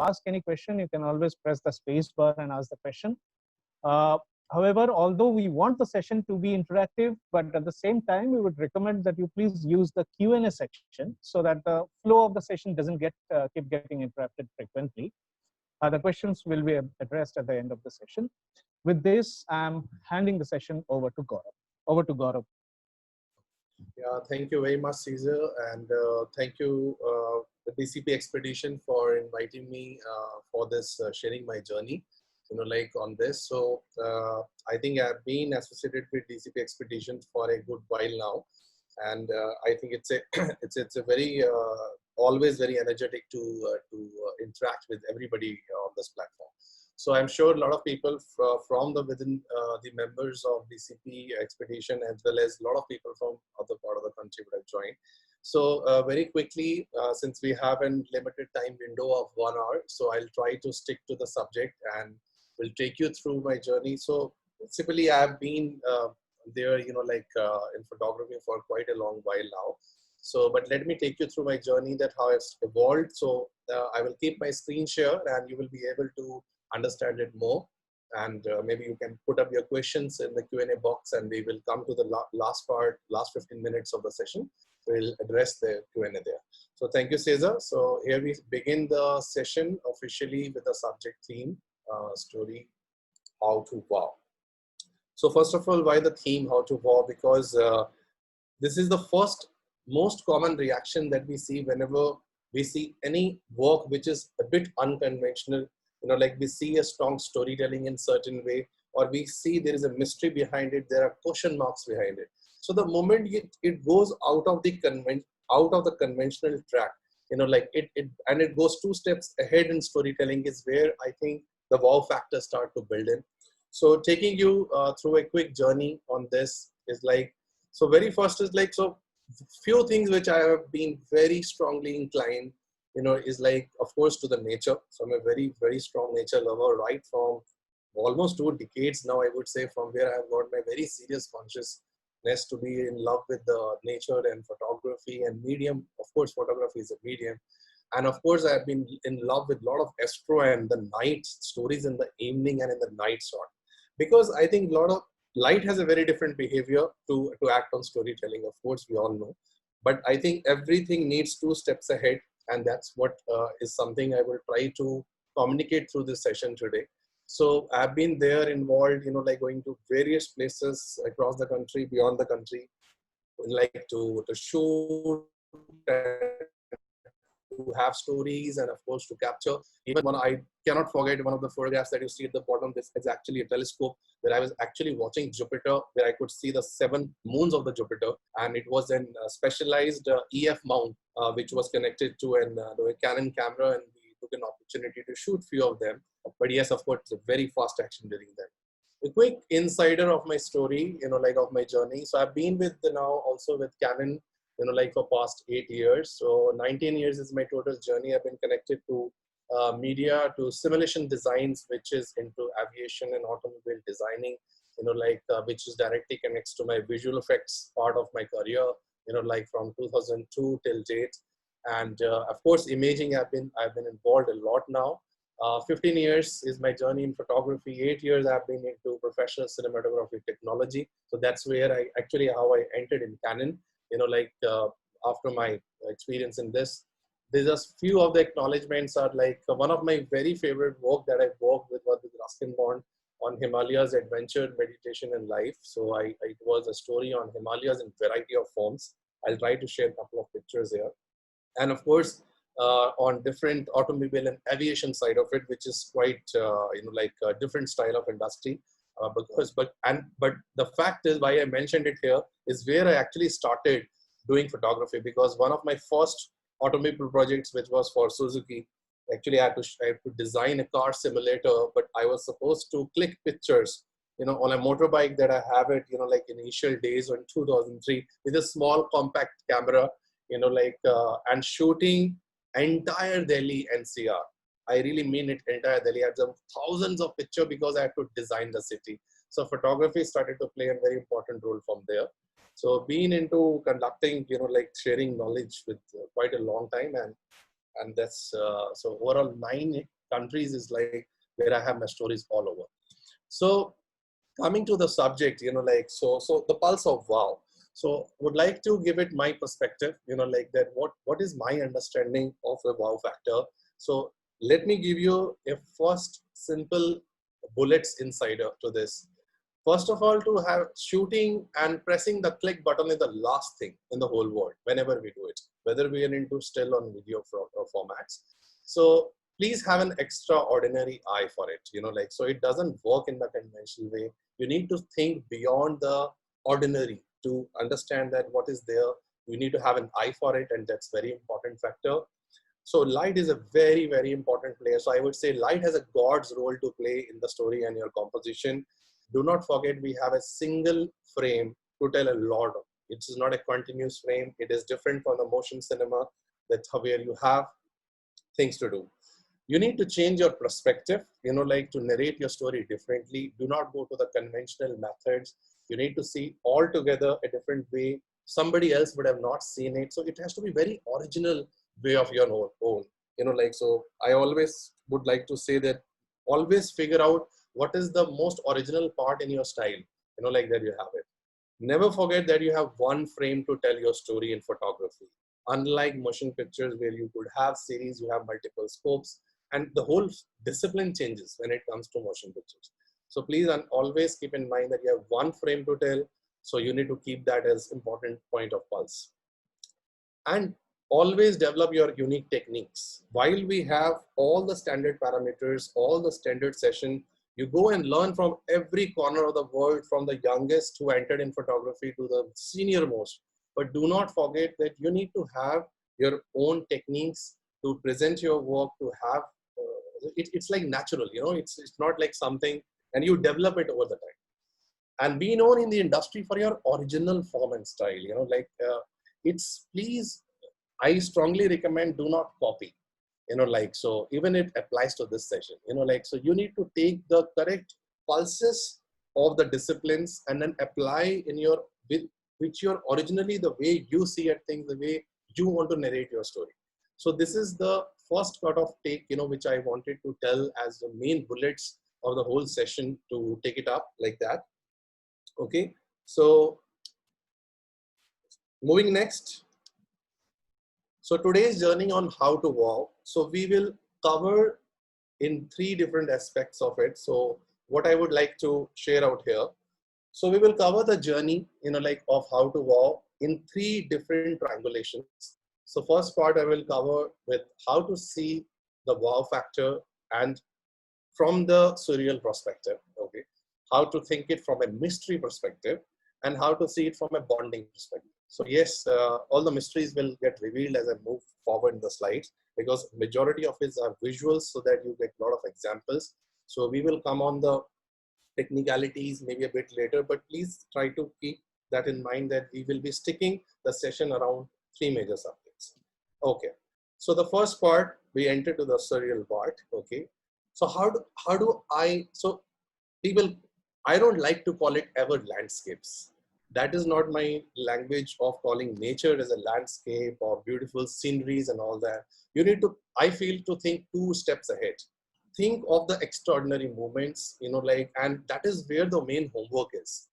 ask any question, you can always press the space bar and ask the question. Uh, However, although we want the session to be interactive, but at the same time, we would recommend that you please use the Q&A section so that the flow of the session doesn't keep getting interrupted frequently. The questions will be addressed at the end of the session. With this, I'm handing the session over to Gaurav. Over to Gaurav. Yeah, thank you very much, Caesar, and thank you, the DCP Expedition, for inviting me for this sharing my journey. Like on this. So I think I've been associated with DCP Expedition for a good while now, and I think it's a it's a very always very energetic to interact with everybody on this platform. So I'm sure a lot of people from the within the members of DCP Expedition, as well as a lot of people from other part of the country would have joined. So very quickly, since we have a limited time window of 1 hour, so I'll try to stick to the subject and will take you through my journey. So simply, I've been there, in photography for quite a long while now. So, but let me take you through my journey, that how it's evolved. So I will keep my screen share, and you will be able to understand it more. And maybe you can put up your questions in the Q&A box, and we will come to the last part, last 15 minutes of the session. We'll address the Q&A there. So thank you, Cesar. So here we begin the session officially with the subject theme, story, how to wow. So first of all, why the theme, how to wow? Because this is the first most common reaction that we see whenever we see any work which is a bit unconventional. Like we see a strong storytelling in certain way, or we see there is a mystery behind it, there are question marks behind it. So the moment it goes out of the conventional track, it goes 2 steps ahead in storytelling, is where I think the wow factor start to build in. So taking you through a quick journey on this is like, so very first is like, so few things which I have been very strongly inclined, is like, of course, to the nature. So I'm a very, very strong nature lover, right from almost 2 decades now, I would say, from where I've got my very serious consciousness to be in love with the nature and photography and medium. Of course, photography is a medium. And of course, I've been in love with a lot of astro and the night stories in the evening and in the night sort. Because I think a lot of light has a very different behavior to act on storytelling. Of course, we all know. But I think everything needs 2 steps ahead. And that's what is something I will try to communicate through this session today. So I've been there involved, like going to various places across the country, beyond the country, like to shoot, to have stories, and of course to capture. Even one, I cannot forget one of the photographs that you see at the bottom. This is actually a telescope where I was actually watching Jupiter, where I could see the 7 moons of the Jupiter, and it was a specialized EF mount which was connected to a Canon camera, and we took an opportunity to shoot few of them. But yes, of course, it's a very fast action during that. A quick insider of my story, like of my journey. So I've been with now also with Canon, like for past 8 years. So 19 years is my total journey. I've been connected to media, to simulation designs, which is into aviation and automobile designing, which is directly connects to my visual effects part of my career, like from 2002 till date. And of course, imaging, I've been involved a lot now. 15 years is my journey in photography. 8 years I've been into professional cinematography technology. So that's where how I entered in Canon. After my experience in this, there's just few of the acknowledgements are like one of my very favorite work that I worked with was with Ruskin Bond on Himalayas adventure, meditation and life. So it was a story on Himalayas in variety of forms. I'll try to share a couple of pictures here. And of course, on different automobile and aviation side of it, which is quite, a different style of industry. But the fact is, why I mentioned it here is where I actually started doing photography, because one of my first automobile projects, which was for Suzuki, actually I had to design a car simulator, but I was supposed to click pictures, on a motorbike that I have it, like initial days in 2003 with a small compact camera, and shooting entire Delhi NCR. I really mean it, entire Delhi. I had some thousands of pictures because I had to design the city. So photography started to play a very important role from there. So being into conducting, sharing knowledge with quite a long time. And and that's so overall 9 countries is like where I have my stories all over. So coming to the subject, like so the pulse of wow. So would like to give it my perspective, like that what is my understanding of the wow factor. So let me give you a first simple bullets insider to this. First of all, to have shooting and pressing the click button is the last thing in the whole world whenever we do it, whether we are into still on video formats. So please have an extraordinary eye for it, like, so it doesn't work in the conventional way. You need to think beyond the ordinary to understand that what is there. You need to have an eye for it, and that's very important factor. So light is a very, very important player. So I would say light has a God's role to play in the story and your composition. Do not forget we have a single frame to tell a lot of. It is not a continuous frame. It is different from the motion cinema, that's where you have things to do. You need to change your perspective, like to narrate your story differently. Do not go to the conventional methods. You need to see altogether a different way. Somebody else would have not seen it. So it has to be very original way of your own, like, so I always would like to say that always figure out what is the most original part in your style, like that you have it. Never forget that you have one frame to tell your story in photography. Unlike motion pictures where you could have series, you have multiple scopes, and the whole discipline changes when it comes to motion pictures. So please always keep in mind that you have one frame to tell. So you need to keep that as important point of pulse. And always develop your unique techniques. While we have all the standard parameters, all the standard session, you go and learn from every corner of the world, from the youngest who entered in photography to the senior most. But do not forget that you need to have your own techniques to present your work, to have, it's like natural, it's not like something, and you develop it over the time. And be known in the industry for your original form and style, like it's, please, I strongly recommend do not copy, like, so even it applies to this session, like, so you need to take the correct pulses of the disciplines and then apply in your, which you're originally the way you see at things, the way you want to narrate your story. So this is the first cut of take, which I wanted to tell as the main bullets of the whole session to take it up like that. Okay, so moving next. So today's journey on how to wow. So we will cover in 3 different aspects of it. So what I would like to share out here. So we will cover the journey, like of how to wow in 3 different triangulations. So first part I will cover with how to see the wow factor and from the surreal perspective, okay, how to think it from a mystery perspective, and how to see it from a bonding perspective. So yes, all the mysteries will get revealed as I move forward in the slides, because majority of it are visuals, so that you get a lot of examples. So we will come on the technicalities maybe a bit later, but please try to keep that in mind that we will be sticking the session around 3 major subjects. Okay, so the first part, we enter to the surreal part. Okay, so how do I, so people, I don't like to call it ever landscapes. That is not my language of calling nature as a landscape or beautiful sceneries and all that. You need to, I feel, to think 2 steps ahead. Think of the extraordinary moments, like, and that is where the main homework is.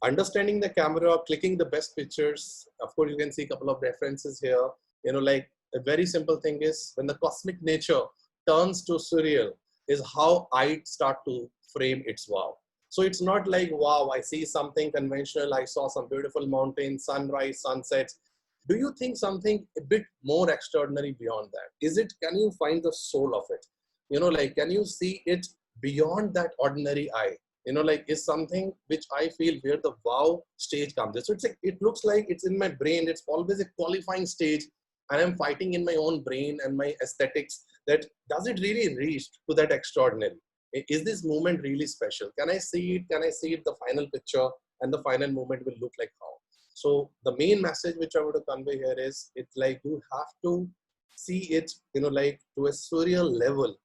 Understanding the camera, clicking the best pictures. Of course, you can see a couple of references here. Like a very simple thing is when the cosmic nature turns to surreal is how I start to frame its wow. So it's not like, wow, I see something conventional. I saw some beautiful mountains, sunrise, sunsets. Do you think something a bit more extraordinary beyond that? Is it, can you find the soul of it? Like, can you see it beyond that ordinary eye? Like, is something which I feel where the wow stage comes in. So it's like, it looks like it's in my brain. It's always a qualifying stage. And I'm fighting in my own brain and my aesthetics that does it really reach to that extraordinary? Is this moment really special? Can I see it? Can I see it, the final picture, and the final moment will look like how? So the main message which I want to convey here is, it's like you have to see it, like to a surreal level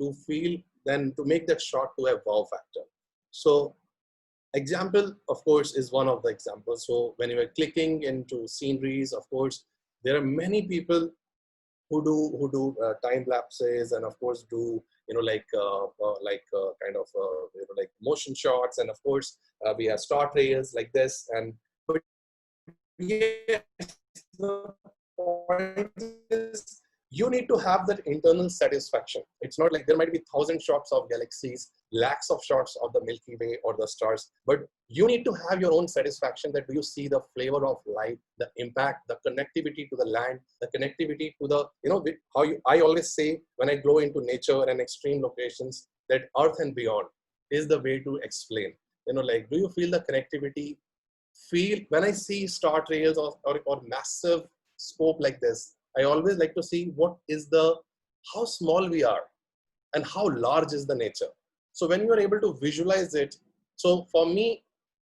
to feel, then to make that shot to a wow factor. So example, of course, is one of the examples. So when you are clicking into sceneries, of course, there are many people who do time lapses, and of course do like motion shots, and of course we have star trails like this. And but yes, the point is you need to have that internal satisfaction. It's not like there might be 1,000 shots of galaxies, lakhs of shots of the Milky Way or the stars, but you need to have your own satisfaction that do you see the flavor of light, the impact, the connectivity to the land, the connectivity to the, I always say when I go into nature and extreme locations that Earth and beyond is the way to explain. Like, do you feel the connectivity? Feel when I see star trails or massive scope like this, I always like to see how small we are and how large is the nature. So when you are able to visualize it, so for me,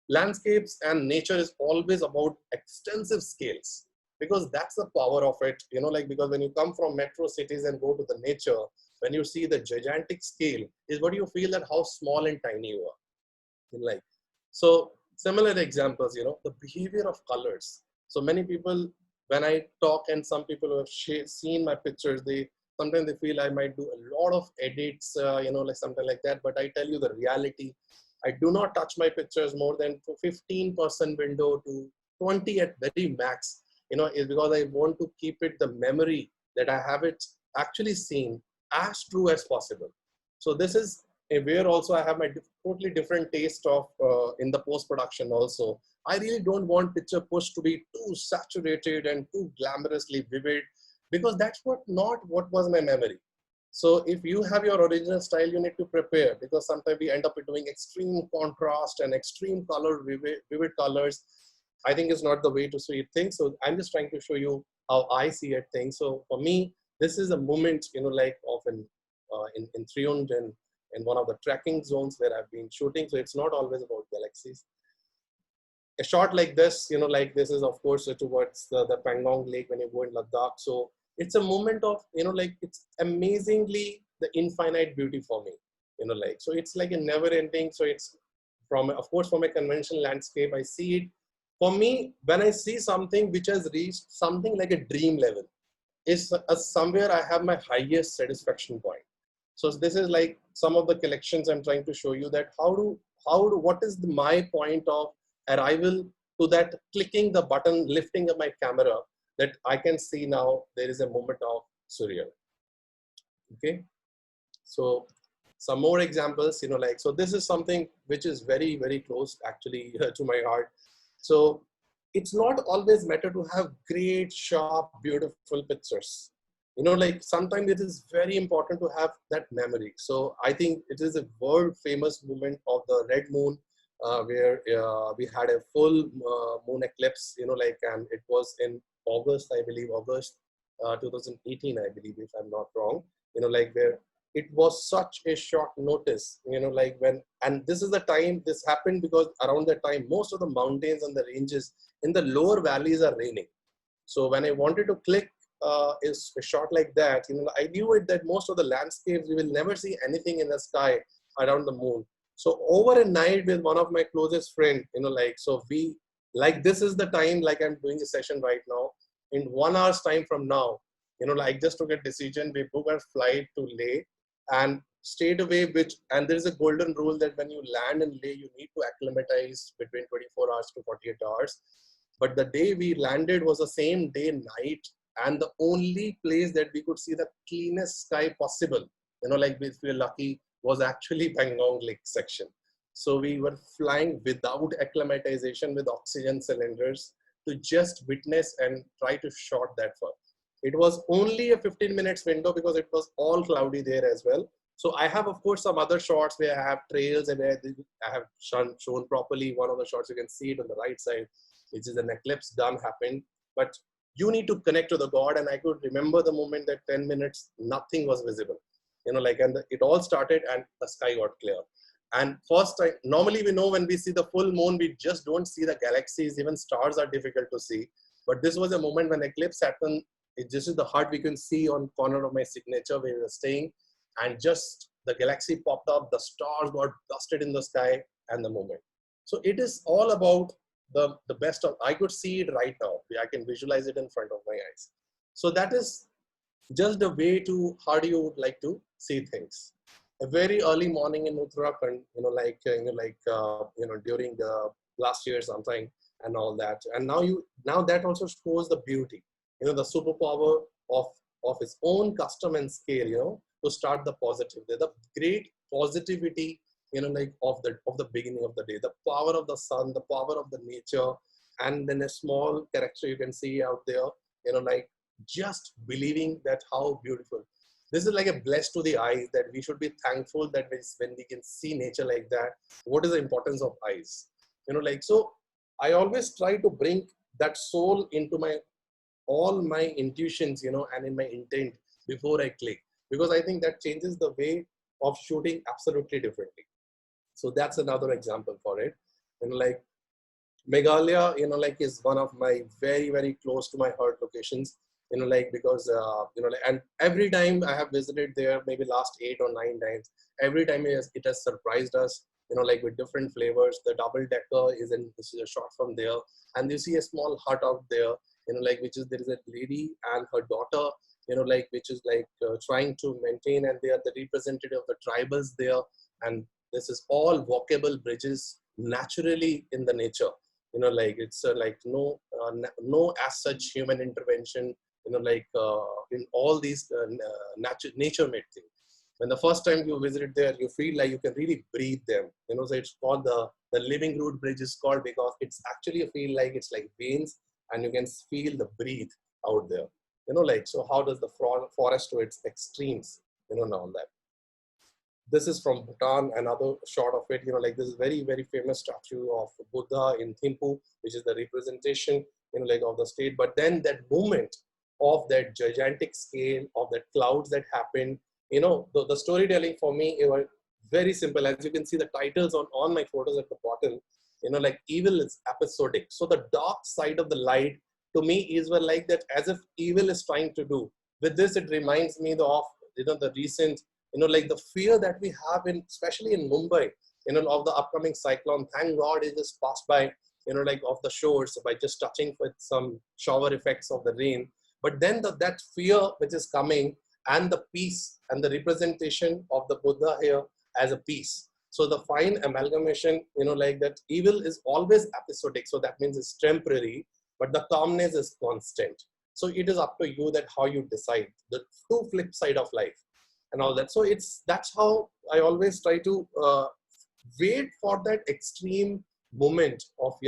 landscapes and nature is always about extensive scales, because that's the power of it. Like, because when you come from metro cities and go to the nature, when you see the gigantic scale is what you feel that how small and tiny you are. Like, so similar examples, the behavior of colors. So many people, when I talk, and some people who have seen my pictures, sometimes they feel I might do a lot of edits, like something like that. But I tell you the reality, I do not touch my pictures more than 15% window to 20 at very max, is because I want to keep it the memory that I have it actually seen as true as possible. So this is where also I have my totally different taste of in the post-production also. I really don't want picture push to be too saturated and too glamorously vivid, because that's not what was my memory. So if you have your original style, you need to prepare, because sometimes we end up doing extreme contrast and extreme color, vivid colors. I think it's not the way to see things. So I'm just trying to show you how I see it things. So for me, this is a moment, like often in Triund and in one of the tracking zones where I've been shooting. So it's not always about galaxies. A shot like this, like this is of course towards the Pangong Lake when you go in Ladakh. So it's a moment of, like it's amazingly the infinite beauty for me, like, so it's like a never ending. So it's of course, from a conventional landscape, I see it. For me, when I see something which has reached something like a dream level, is somewhere I have my highest satisfaction point. So this is like some of the collections I'm trying to show you that what is my point of arrival to that clicking the button, lifting up my camera, that I can see now there is a moment of surreal. Okay. So some more examples, like, so this is something which is very, very close actually to my heart. So it's not always matter to have great, sharp, beautiful pictures. Like sometimes it is very important to have that memory. So I think it is a world famous moment of the red moon, where we had a full moon eclipse, like, and it was in August, I believe, August 2018, I believe, if I'm not wrong, like where it was such a short notice, like and this is the time this happened, because around that time, most of the mountains and the ranges in the lower valleys are raining. So when I wanted to click is a shot like that, I knew it that most of the landscapes, we will never see anything in the sky around the moon. So over a night with one of my closest friend, like, so we, like, this is the time, like I'm doing a session right now, in 1 hour's time from now, like just took a decision, we book our flight to Leh and stayed away, and there's a golden rule that when you land in Leh, you need to acclimatize between 24 hours to 48 hours. But the day we landed was the same day night, and the only place that we could see the cleanest sky possible, like if we're lucky, was actually Pangong Lake section. So we were flying without acclimatization with oxygen cylinders to just witness and try to shot that far. It was only a 15 minutes window because it was all cloudy there as well. So I have, of course, some other shots where I have trails and where I have shown properly. One of the shots, you can see it on the right side, which is an eclipse done happened. But you need to connect to the God. And I could remember the moment that 10 minutes, nothing was visible. Like, and it all started and the sky got clear. And first time, normally we know when we see the full moon, we just don't see the galaxies, even stars are difficult to see. But this was a moment when eclipse happened. This is the heart we can see on corner of my signature where we were staying. And just the galaxy popped up, the stars got dusted in the sky, and the moment. So it is all about the best of, I could see it right now. I can visualize it in front of my eyes. So that is just the way to how do you like to see things. A very early morning in Uttarakhand, during the last year sometime and all that. And now that also shows the beauty, the superpower of its own custom and scale, to start the positive day, the great positivity, of the beginning of the day, the power of the sun, the power of the nature, and then a small character you can see out there, just believing that how beautiful. This is like a bless to the eyes that we should be thankful that when we can see nature like that, what is the importance of eyes? So I always try to bring that soul into all my intuitions, and in my intent before I click, because I think that changes the way of shooting absolutely differently. So that's another example for it. Like Meghalaya, is one of my very, very close to my heart locations, because, and every time I have visited there, maybe last 8 or 9 times, every time it has surprised us, with different flavors. The double decker this is a shot from there. And you see a small hut out there, there is a lady and her daughter, which is trying to maintain, and they are the representative of the tribals there. And this is all walkable bridges naturally in the nature. It's no as such human intervention, in all these nature made things. When the first time you visited there, you feel like you can really breathe them. So it's called the living root bridge is called because it's actually feel like it's like veins, and you can feel the breathe out there. So how does the forest to its extremes, and all that. This is from Bhutan, another shot of it, this is very, very famous statue of Buddha in Thimphu, which is the representation, of the state. But then that movement of that gigantic scale of the clouds that happened, the storytelling for me, it was very simple. As you can see the titles on my photos at the bottom, evil is episodic. So the dark side of the light to me is like that, as if evil is trying to do. With this, it reminds me of, the recent, the fear that we have especially in Mumbai, of the upcoming cyclone. Thank God it just passed by, of the shores by just touching with some shower effects of the rain. But then that fear which is coming, and the peace and the representation of the Buddha here as a peace. So the fine amalgamation, that evil is always episodic. So that means it's temporary, but the calmness is constant. So it is up to you that how you decide the two flip side of life and all that. So that's how I always try to wait for that extreme moment of,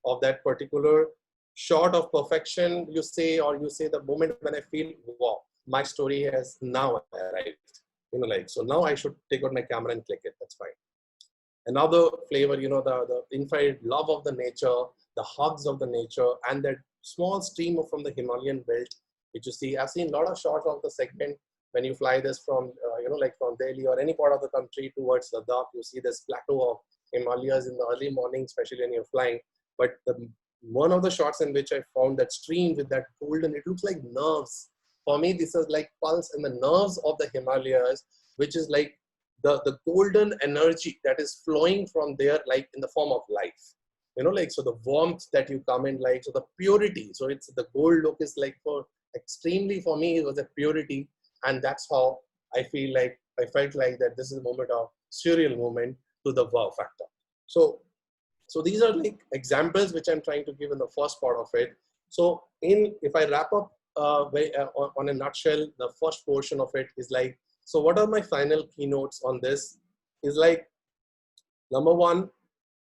of that particular shot of perfection, you say the moment when I feel, wow, my story has now arrived. So now I should take out my camera and click it. That's fine. Another flavor, the infinite love of the nature, the hugs of the nature, and that small stream from the Himalayan belt, which you see. I've seen a lot of shots of the segment when you fly this from, from Delhi or any part of the country towards Ladakh. You see this plateau of Himalayas in the early morning, especially when you're flying. But one of the shots in which I found that stream with that golden, it looks like nerves. For me, this is like pulse in the nerves of the Himalayas, which is like the golden energy that is flowing from there, like in the form of life. So the warmth that you come in, so the purity. So it's the gold look is extremely for me, it was a purity. And that's how I felt like that this is a moment of surreal moment to the wow factor. So these are examples which I'm trying to give in the first part of it. So if I wrap up on a nutshell, the first portion of it is so what are my final keynotes on this is number one.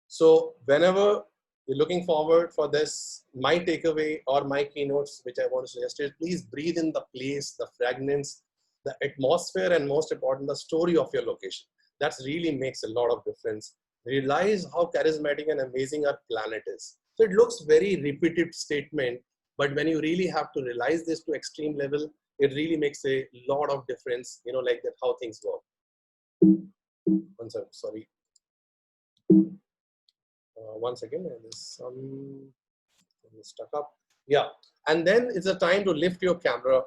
So whenever you're looking forward for this, my takeaway or my keynotes, which I want to suggest is please breathe in the place, the fragrance, the atmosphere, and most important, the story of your location. That really makes a lot of difference. Realize how charismatic and amazing our planet is. So it looks very repeated statement, but when you really have to realize this to extreme level, it really makes a lot of difference, that how things work. One second, sorry. One second, there's some stuck up. Yeah, and then it's a time to lift your camera,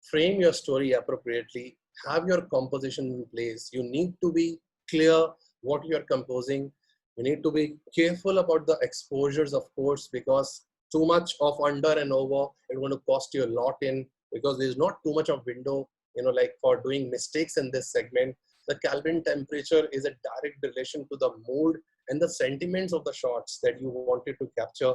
frame your story appropriately, have your composition in place. You need to be clear what you're composing. You need to be careful about the exposures, of course, because too much of under and over, it's going to cost you a lot in because there's not too much of window, like for doing mistakes in this segment. The Kelvin temperature is a direct relation to the mood and the sentiments of the shots that you wanted to capture,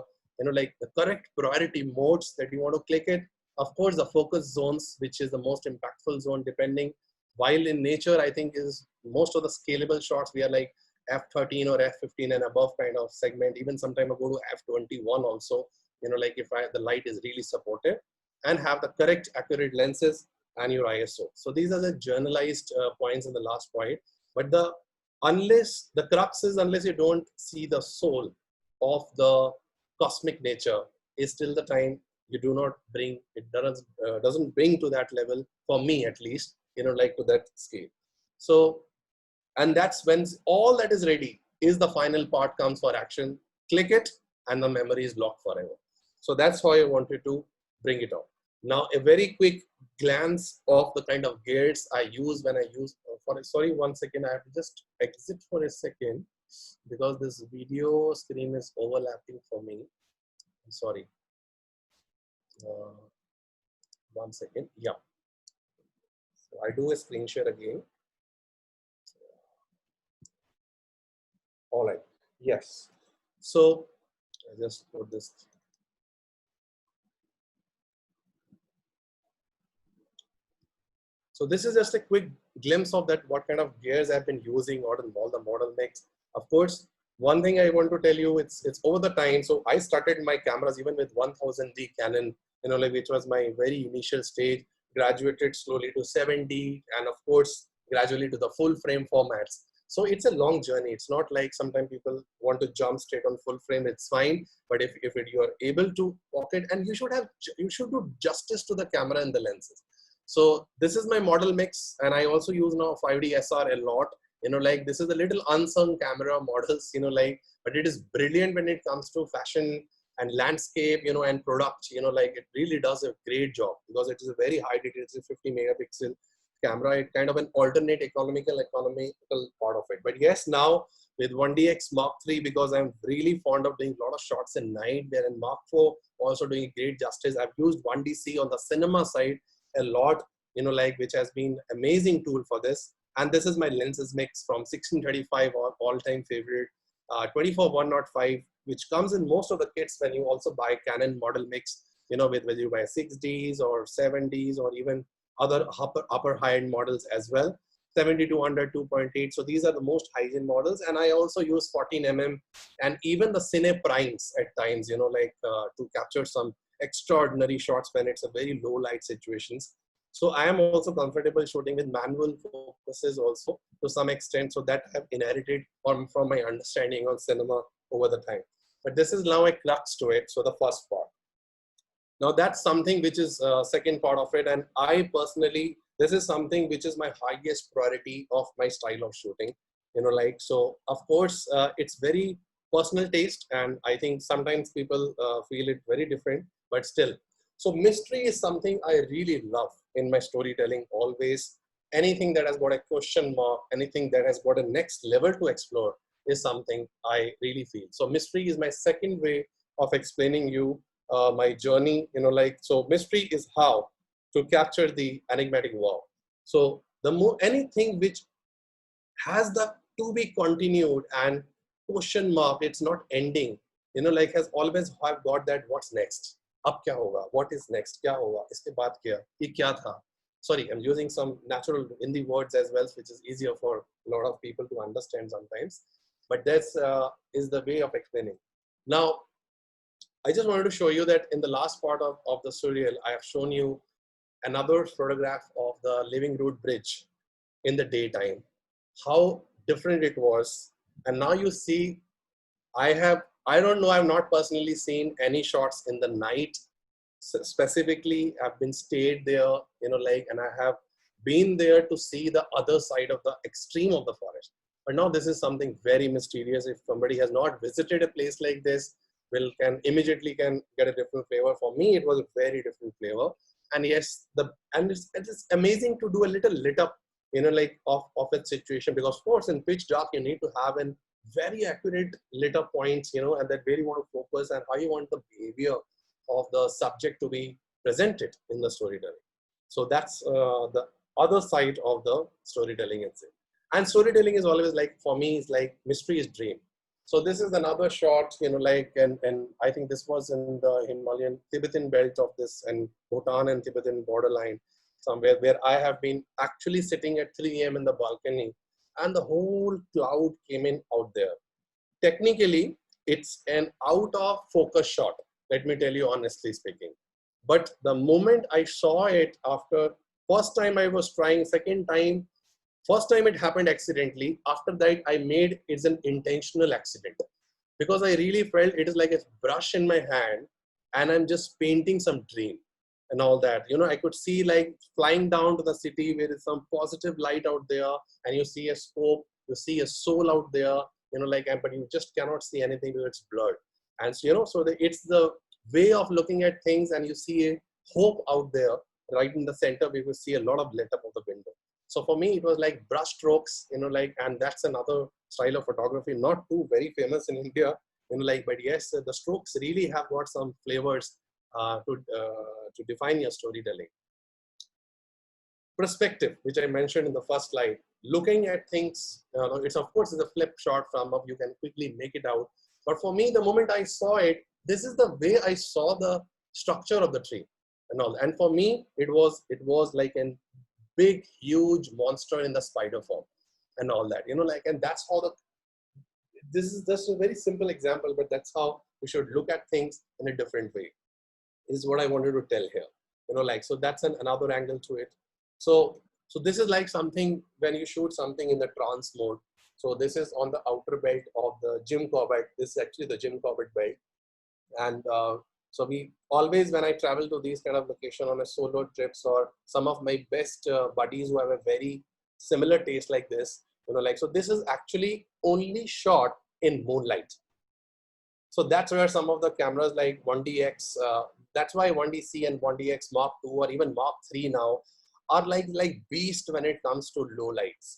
like the correct priority modes that you want to click it. Of course, the focus zones, which is the most impactful zone depending. While in nature, I think is most of the scalable shots, we are like f13 or f15 and above kind of segment. Even sometime I go to f21 also, like if the light is really supportive, and have the correct accurate lenses and your ISO. So these are the generalized points in the last point. But unless the crux is, unless you don't see the soul of the cosmic nature, is till the time you do not bring it, doesn't bring to that level, for me at least, like to that scale. So, and that's when all that is ready is the final part comes for action. Click it and the memory is locked forever. So that's how I wanted to bring it out. Now, a very quick glance of the kind of gears I use when I use, sorry, 1 second, I have to just exit for a second because this video screen is overlapping for me. I'm sorry. 1 second, yeah. So I do a screen share again. All right, yes. So I just put this. So this is just a quick glimpse of that, what kind of gears I've been using or all the model mix. Of course, one thing I want to tell you, it's over the time. So I started my cameras even with 1000D Canon, like which was my very initial stage, graduated slowly to 7D, and of course, gradually to the full frame formats. So it's a long journey. It's not like sometimes people want to jump straight on full frame, it's fine. But if you are able to pocket, and you should do justice to the camera and the lenses. So this is my model mix, and I also use now 5D SR a lot. Like this is a little unsung camera models, but it is brilliant when it comes to fashion and landscape, and product, like it really does a great job because it is a very high detail, it's a 50 megapixel camera. It kind of an alternate economical part of it. But yes, now with 1DX Mark III, because I'm really fond of doing a lot of shots in night, where in Mark IV also doing great justice. I've used 1DC on the cinema side a lot, like which has been amazing tool for this. And this is my lenses mix from 1635, all-time favorite, 24-105, which comes in most of the kits when you also buy Canon model mix, with whether you buy 6Ds or 7Ds or even other upper high-end models as well. 70-200, 2.8. So these are the most high-end models. And I also use 14mm and even the Cine Primes at times, to capture some extraordinary shots when it's a very low light situations. So I am also comfortable shooting with manual focuses also to some extent. So that I have inherited from my understanding on cinema over the time. But this is now a crux to it. So the first part. Now that's something which is second part of it. And I personally, this is something which is my highest priority of my style of shooting. So of course it's very personal taste. And I think sometimes people feel it very different, but still. So mystery is something I really love in my storytelling always. Anything that has got a question mark, anything that has got a next level to explore is something I really feel. So mystery is my second way of explaining you my journey, so mystery is how to capture the enigmatic wow. So the more anything which has the to be continued and question mark, it's not ending, has always have got that what's next. Ab kya hoga? What is next? Kya hoga? Iske baad kya? Ye kya tha? Sorry, I'm using some natural Hindi words as well, which is easier for a lot of people to understand sometimes. But that's is the way of explaining. Now, I just wanted to show you that in the last part of the tutorial, I have shown you another photograph of the Living Root Bridge in the daytime, how different it was. And now you see, I don't know, I've not personally seen any shots in the night. Specifically, I've been stayed there, and I have been there to see the other side of the extreme of the forest. But now this is something very mysterious. If somebody has not visited a place like this, can immediately get a different flavor. For me, it was a very different flavor. And yes, it's amazing to do a little lit up, of its situation, because of course in pitch dark, you need to have a very accurate lit up points, and that where you want to focus and how you want the behavior of the subject to be presented in the storytelling. So that's the other side of the storytelling itself. And storytelling is always like, for me, it's like mystery is dream. So this is another shot, like, and I think this was in the Himalayan Tibetan belt of this, and Bhutan and Tibetan borderline somewhere, where I have been actually sitting at 3 a.m. in the balcony, and the whole cloud came in out there. Technically, it's an out of focus shot, let me tell you honestly speaking. But the moment I saw it, after first time I was trying, second time, first time it happened accidentally. After that, I made it's an intentional accident, because I really felt it is like a brush in my hand and I'm just painting some dream and all that. I could see like flying down to the city where there's some positive light out there, and you see a scope, you see a soul out there, but you just cannot see anything because it's blurred. And so, it's the way of looking at things, and you see a hope out there right in the center where you see a lot of light up of the window. So for me, it was like brush strokes, and that's another style of photography, not too very famous in India, but yes, the strokes really have got some flavors to define your storytelling. Perspective, which I mentioned in the first slide, looking at things, it's of course a flip shot from up, you can quickly make it out. But for me, the moment I saw it, this is the way I saw the structure of the tree and all. And for me, it was like a big, huge monster in the spider form and all that, and that's how this is just a very simple example, but that's how we should look at things in a different way, is what I wanted to tell here, so that's another angle to it. So this is like something when you shoot something in the trance mode. So this is on the outer belt of the Jim Corbett. This is actually the Jim Corbett belt. And so we always, when I travel to these kind of location on a solo trips, or some of my best buddies who have a very similar taste like this, so this is actually only shot in moonlight. So that's where some of the cameras like 1DX, that's why 1DC and 1DX Mark II or even Mark III now are like beast when it comes to low lights,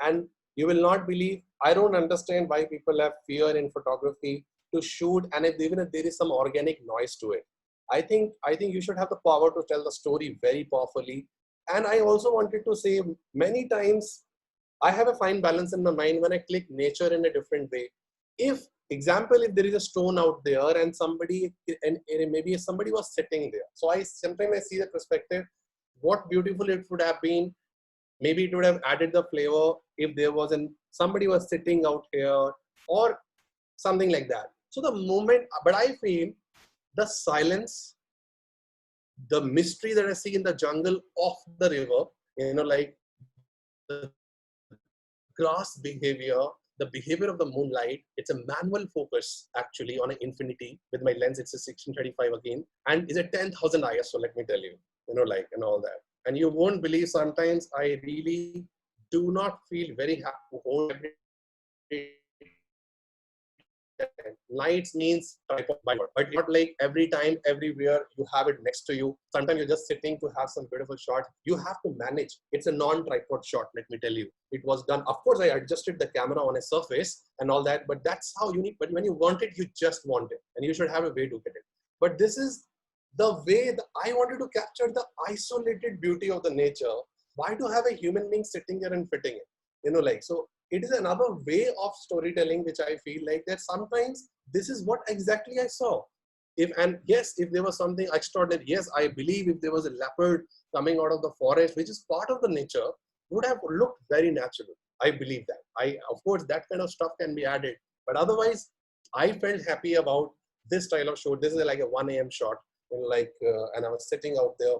and you will not believe, I don't understand why people have fear in photography to shoot, and even if there is some organic noise to it. I think you should have the power to tell the story very powerfully. And I also wanted to say, many times I have a fine balance in my mind when I click nature in a different way. If there is a stone out there and maybe somebody was sitting there. So sometimes I see the perspective, what beautiful it would have been. Maybe it would have added the flavor if there wasn't somebody was sitting out here or something like that. So the moment, but I feel the silence, the mystery that I see in the jungle of the river, like the grass behavior, the behavior of the moonlight, it's a manual focus actually on an infinity. With my lens, it's a 1635 again, and it's a 10,000 ISO, let me tell you, and all that. And you won't believe, sometimes I really do not feel very happy to hold every lights means tripod, but not like every time, everywhere you have it next to you. Sometimes you're just sitting to have some beautiful shot. You have to manage. It's a non-tripod shot, let me tell you. It was done. Of course, I adjusted the camera on a surface and all that, but that's how you need. But when you want it, you just want it, and you should have a way to get it. But this is the way that I wanted to capture the isolated beauty of the nature. Why to have a human being sitting there and fitting it? So it is another way of storytelling, which I feel like that sometimes this is what exactly I saw. If there was something extraordinary, yes, I believe if there was a leopard coming out of the forest, which is part of the nature, would have looked very natural. I believe that. Of course, that kind of stuff can be added, but otherwise, I felt happy about this style of shoot. This is like a 1 a.m. shot, and I was sitting out there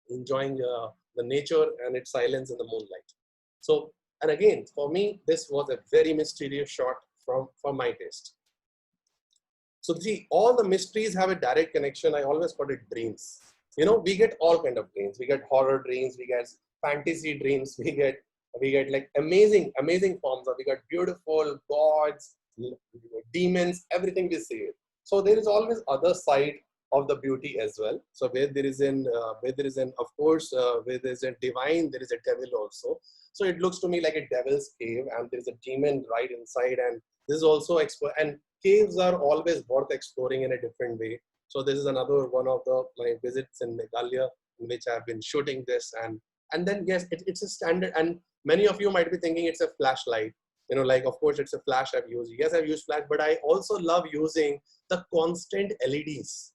enjoying the nature and its silence in the moonlight. So, and again, for me, this was a very mysterious shot from my taste. So see, all the mysteries have a direct connection. I always call it dreams. We get all kind of dreams. We get horror dreams. We get fantasy dreams. We get like amazing forms. We got beautiful gods, demons, everything we see. So there is always other side of the beauty as well. So where there is a divine, there is a devil also. So it looks to me like a devil's cave, and there is a demon right inside. And this is also and caves are always worth exploring in a different way. So this is another one of my visits in Meghalaya. in which I've been shooting this. And then yes, it's a standard. And many of you might be thinking it's a flashlight. Like of course it's a flash I've used. Yes, I've used flash, but I also love using the constant LEDs.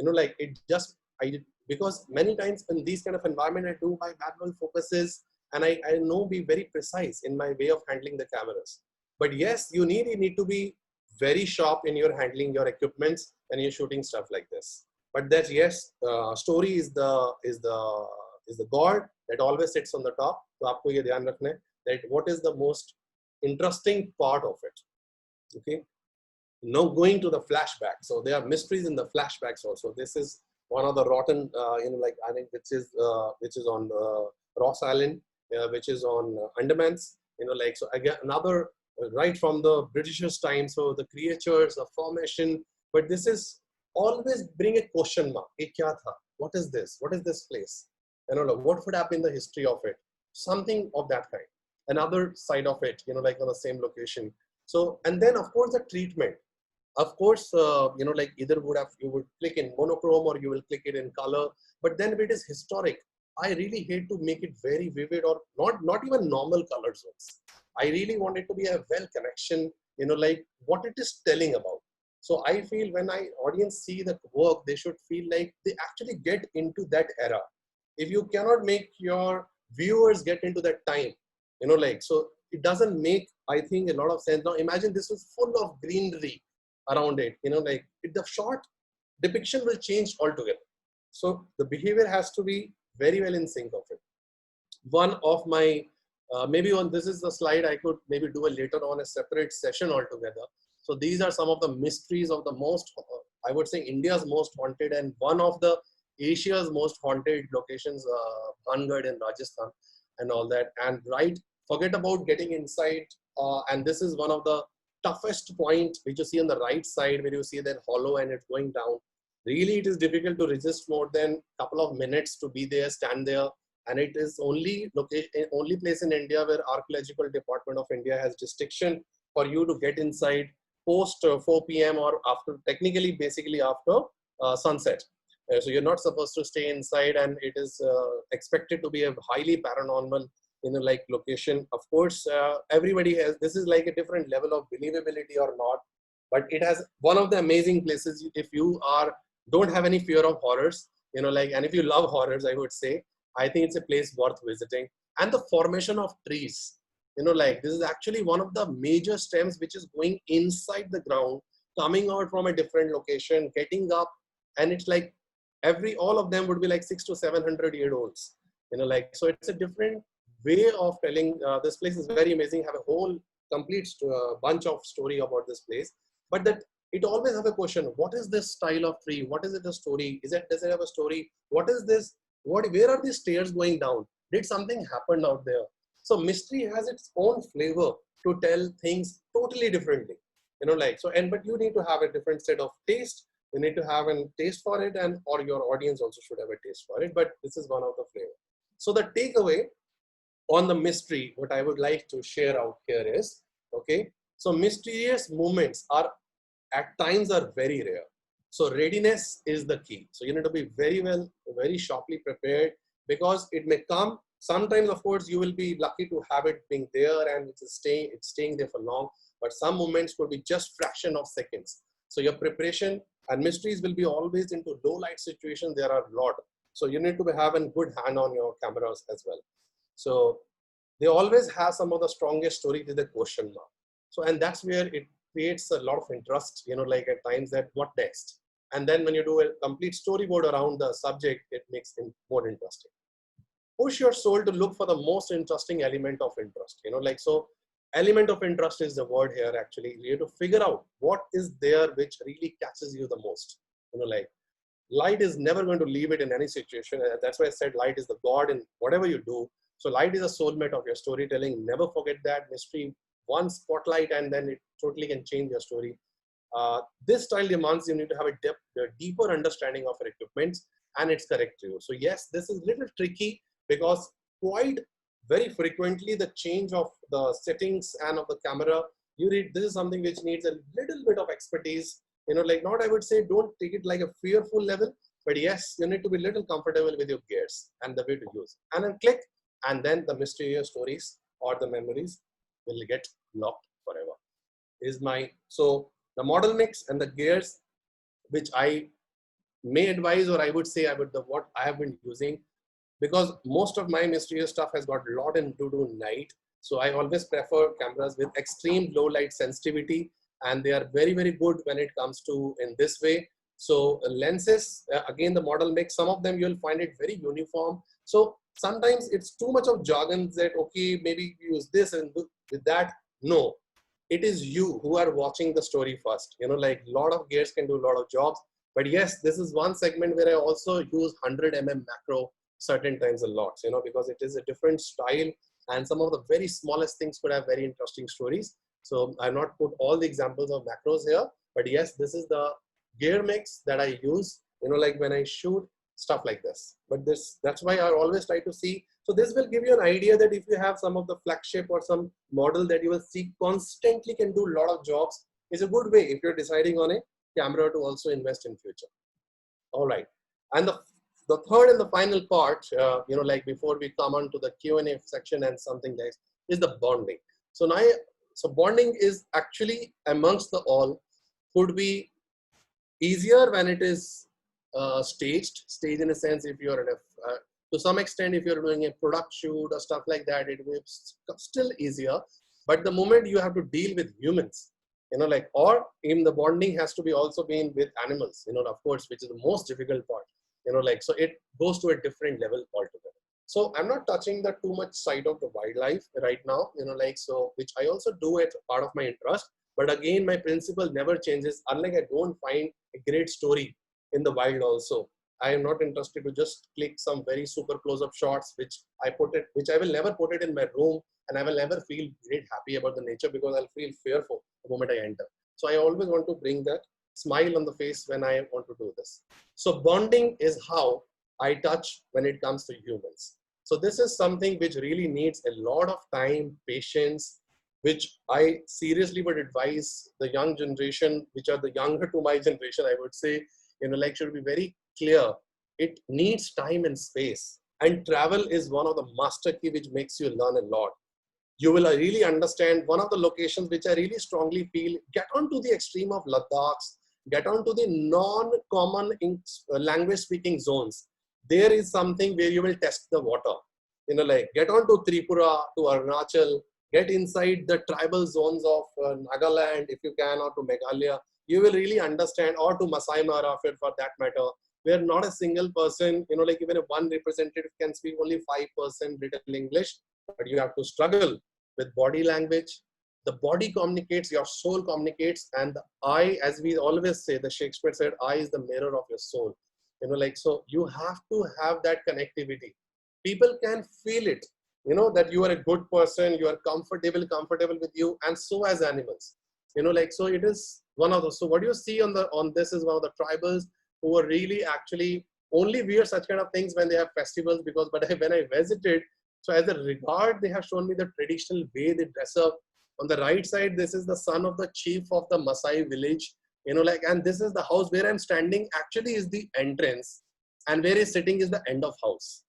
Like it just because many times in these kind of environment I do my manual focuses, and I know be very precise in my way of handling the cameras. But yes, you need to be very sharp in your handling your equipments and you're shooting stuff like this. But that yes, story is the god that always sits on the top. So aapko ye dhyan rakhna hai that what is the most interesting part of it. Okay. Now going to the flashback. So there are mysteries in the flashbacks also. This is one of the rotten, like I think which is on Ross Island, which is on Andamans. Like so again another right from the Britishers' time. So the creatures, the formation, but this is always bring a question mark. Ye kya tha? What is this? What is this place? What would have been the history of it? Something of that kind. Another side of it, like on the same location. So and then of course the treatment. Of course, like either you would click in monochrome or you will click it in color. But then if it is historic, I really hate to make it very vivid or not even normal color zones. I really want it to be a well connection, like what it is telling about. So I feel when audience see the work, they should feel like they actually get into that era. If you cannot make your viewers get into that time, like, so it doesn't make, I think, a lot of sense. Now imagine this was full of greenery around it, like the short depiction will change altogether. So the behavior has to be very well in sync of it. One of my, maybe on this is the slide I could maybe do a later on a separate session altogether. So these are some of the mysteries of the most, I would say India's most haunted and one of the Asia's most haunted locations, Bhangarh in Rajasthan and all that. And right, forget about getting inside. And this is one of the toughest point which you see on the right side where you see that hollow and it's going down. Really, it is difficult to resist more than a couple of minutes to be there, stand there. And it is only place in India where Archaeological Department of India has jurisdiction for you to get inside post 4 p.m. or after, technically, basically after sunset. So you're not supposed to stay inside, and it is expected to be a highly paranormal, like location. Of course, everybody has, this is like a different level of believability or not, but it has one of the amazing places. If you don't have any fear of horrors, like, and if you love horrors, I would say, I think it's a place worth visiting. And the formation of trees, like this is actually one of the major stems which is going inside the ground, coming out from a different location, getting up, and it's like all of them would be like 600 to 700 year olds, like, so it's a different way of telling. This place is very amazing. Have a whole complete bunch of story about this place, but that it always have a question: what is this style of tree? What is it a story? Does it have a story? What is this? Where are these stairs going down? Did something happen out there? So mystery has its own flavor to tell things totally differently, like so. And but you need to have a different set of taste. You need to have a taste for it, and or your audience also should have a taste for it. But this is one of the flavor. So the takeaway on the mystery, what I would like to share out here is, okay, so mysterious moments are at times are very rare. So readiness is the key. So you need to be very sharply prepared, because it may come. Sometimes, of course, you will be lucky to have it being there and it's staying there for long. But some moments could be just fraction of seconds. So your preparation and mysteries will be always into low light situations. There are a lot. So you need to have a good hand on your cameras as well. So they always have some of the strongest story to the question mark. So, and that's where it creates a lot of interest, like at times that what next? And then when you do a complete storyboard around the subject, it makes it more interesting. Push your soul to look for the most interesting element of interest, like, so element of interest is the word here actually. You have to figure out what is there which really catches you the most, like light is never going to leave it in any situation. That's why I said light is the god in whatever you do. So light is a soulmate of your storytelling. Never forget that. Mystery, one spotlight, and then it totally can change your story. This style demands you need to have a deeper understanding of your equipment and its correct use. So yes, this is a little tricky because quite very frequently the change of the settings and of the camera, this is something which needs a little bit of expertise. Like not, I would say, don't take it like a fearful level, But yes, you need to be a little comfortable with your gears and the way to use. And then click, and then the mysterious stories or the memories will get locked forever. Is my so the model mix and the gears, which I may advise, or I would say what I have been using, because most of my mysterious stuff has got a lot into do night. So I always prefer cameras with extreme low light sensitivity, and they are very, very good when it comes to in this way. So lenses, again, the model mix, some of them you'll find it very uniform. So sometimes it's too much of jargon that, okay, maybe use this and with that. No, it is you who are watching the story first. You know, like a lot of gears can do a lot of jobs. But yes, this is one segment where I also use 100 macro certain times a lot, you know, because it is a different style, and some of the very smallest things could have very interesting stories. So I've not put all the examples of macros here, but yes, this is the gear mix that I use, you know, like when I shoot stuff like this. But that's why I always try to see. So this will give you an idea that if you have some of the flagship or some model that you will see constantly can do a lot of jobs, is a good way if you're deciding on a camera to also invest in future. All right. And the third and the final part, you know, like before we come on to the Q&A section and something like is the bonding. So now, so bonding is actually amongst the all could be easier when it is staged in a sense. If you're in a, to some extent, if you're doing a product shoot or stuff like that, it will still easier. But the moment you have to deal with humans, you know, like, or even the bonding has to be also been with animals, you know, of course, which is the most difficult part, you know, like, so it goes to a different level altogether. So I'm not touching the too much side of the wildlife right now, you know, like, so, which I also do as part of my interest. But again, my principle never changes. Unlike I don't find a great story in the wild also, I am not interested to just click some very super close-up shots, which I will never put it in my room, and I will never feel great happy about the nature because I'll feel fearful the moment I enter. So I always want to bring that smile on the face when I want to do this. So bonding is how I touch when it comes to humans. So this is something which really needs a lot of time, patience, which I seriously would advise the young generation, which are the younger to my generation, I would say, you know, like, should be very clear. It needs time and space. And travel is one of the master key which makes you learn a lot. You will really understand one of the locations which I really strongly feel, get onto the extreme of Ladakh, get onto the non-common language speaking zones. There is something where you will test the water. You know, like, get onto Tripura, to Arunachal, get inside the tribal zones of Nagaland, if you can, or to Meghalaya. You will really understand, or to Masai Mara for that matter, where not a single person, you know, like, even if one representative can speak only 5% little English, but you have to struggle with body language. The body communicates, your soul communicates, and the eye, as we always say, the Shakespeare said, eye is the mirror of your soul. You know, like, so you have to have that connectivity. People can feel it, you know, that you are a good person, you are comfortable with you, and so as animals, you know, like, so it is one of those. So what you see on this is one of the tribals who are really actually only wear such kind of things when they have festivals, because, but when I visited, so as a regard, they have shown me the traditional way they dress up. On the right side, this is the son of the chief of the Maasai village, you know, like, and this is the house where I'm standing actually is the entrance, and where he's sitting is the end of house.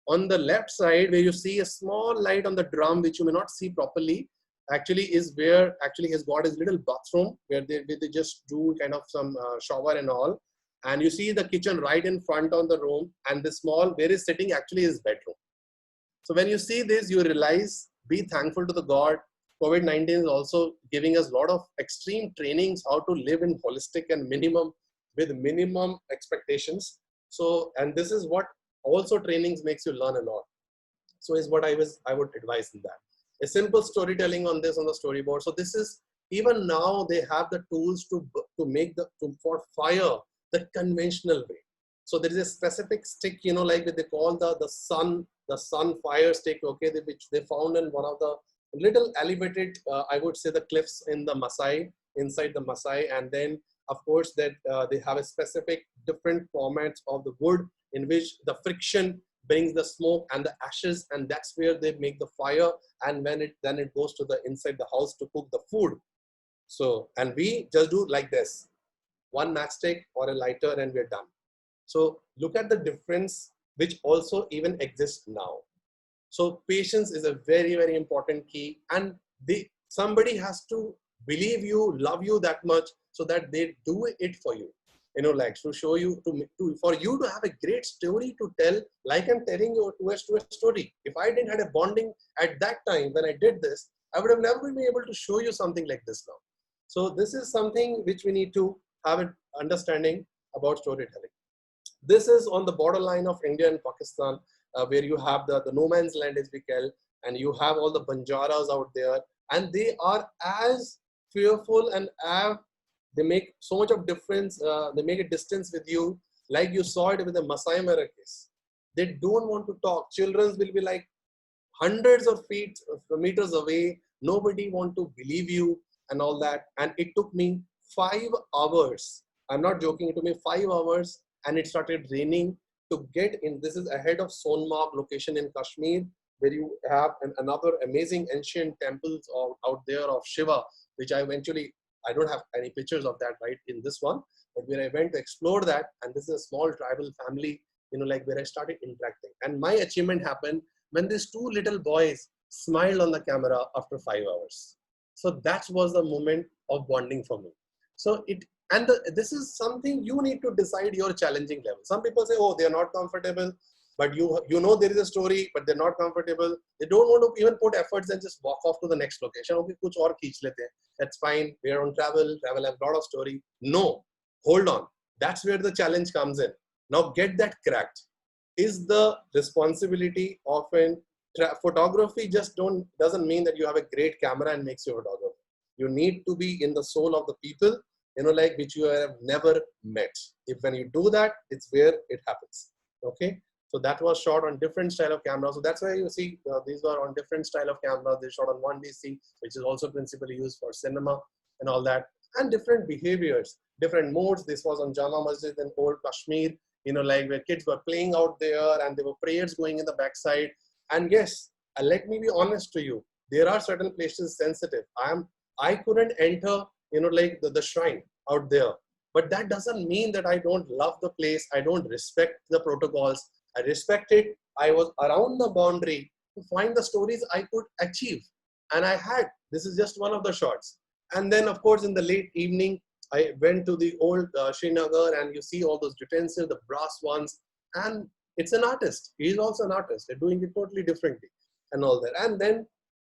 On the left side, where you see a small light on the drum, which you may not see properly, actually is where actually he's got his little bathroom where they just do kind of some shower and all. And you see the kitchen right in front on the room, and the small where he's sitting actually is bedroom. So when you see this, you realize, be thankful to the God. COVID-19 is also giving us a lot of extreme trainings, how to live in holistic and with minimum expectations. So, and this is what also trainings makes you learn a lot. So is what I would advise in that. A simple storytelling on this on the storyboard. So this is, even now they have the tools to make for fire the conventional way. So there is a specific stick, you know, like they call the sun fire stick, okay, which they found in one of the little elevated, I would say, the cliffs in the inside the Maasai. And then of course that they have a specific different formats of the wood in which the friction brings the smoke and the ashes, and that's where they make the fire. And when then it goes to the inside the house to cook the food. So, and we just do like this, one matchstick or a lighter, and we're done. So look at the difference which also even exists now. So patience is a very, very important key, and somebody has to believe you, love you that much so that they do it for you. You know, like to show you, for you to have a great story to tell, like I'm telling you to a story. If I didn't have a bonding at that time when I did this, I would have never been able to show you something like this now. So this is something which we need to have an understanding about storytelling. This is on the borderline of India and Pakistan, where you have the no man's land, as we call, and you have all the Banjaras out there, and they are as fearful and they make so much of difference. They make a distance with you, like you saw it with the Masai Mara case. They don't want to talk. Children will be like hundreds of feet, meters away. Nobody want to believe you and all that. And it took me 5 hours. I'm not joking. It took me 5 hours, and it started raining to get in. This is ahead of Sonmarg location in Kashmir, where you have another amazing ancient temples out there of Shiva, which I don't have any pictures of that right in this one, but where I went to explore that. And this is a small tribal family, like where I started interacting. And my achievement happened when these two little boys smiled on the camera after 5 hours. So that was the moment of bonding for me. So this is something you need to decide your challenging level. Some people say, oh, they're not comfortable, but you know there is a story, but they're not comfortable. They don't want to even put efforts and just walk off to the next location. Okay, kuch aur kheech lete hain. That's fine. We are on travel. Travel have a lot of story. No, hold on. That's where the challenge comes in. Now get that cracked. Is the responsibility of photography doesn't mean that you have a great camera and makes you a photographer. You need to be in the soul of the people, like which you have never met. When you do that, it's where it happens. Okay. So that was shot on different style of camera. So that's why you see these were on different style of camera. They shot on 1DC, which is also principally used for cinema and all that, and different behaviors, different modes. This was on Jama Masjid in old Kashmir, like where kids were playing out there and there were prayers going in the backside. And yes, let me be honest to you, there are certain places sensitive. I couldn't enter, like the shrine out there, but that doesn't mean that I don't love the place. I don't respect the protocols. I respect it. I was around the boundary to find the stories I could achieve. And I had. This is just one of the shots. And then, of course, in the late evening, I went to the old Srinagar, and you see all those utensils, the brass ones. And it's an artist. He's also an artist. They're doing it totally differently and all that. And then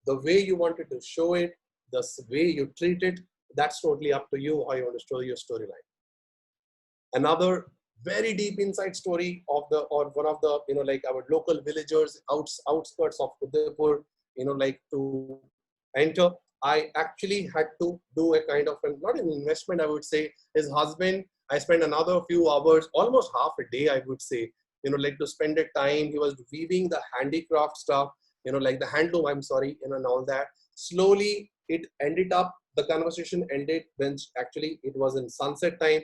the way you wanted to show it, the way you treat it, that's totally up to you how you want to show your storyline. Another very deep inside story of one of the like our local villagers outskirts of Udaipur, like to enter. I actually had to do a kind of not an investment, I would say. His husband, I spent another few hours, almost half a day, I would say, like to spend a time. He was weaving the handicraft stuff, like the handloom, I'm sorry, and all that. Slowly it ended up, the conversation ended when actually it was in sunset time,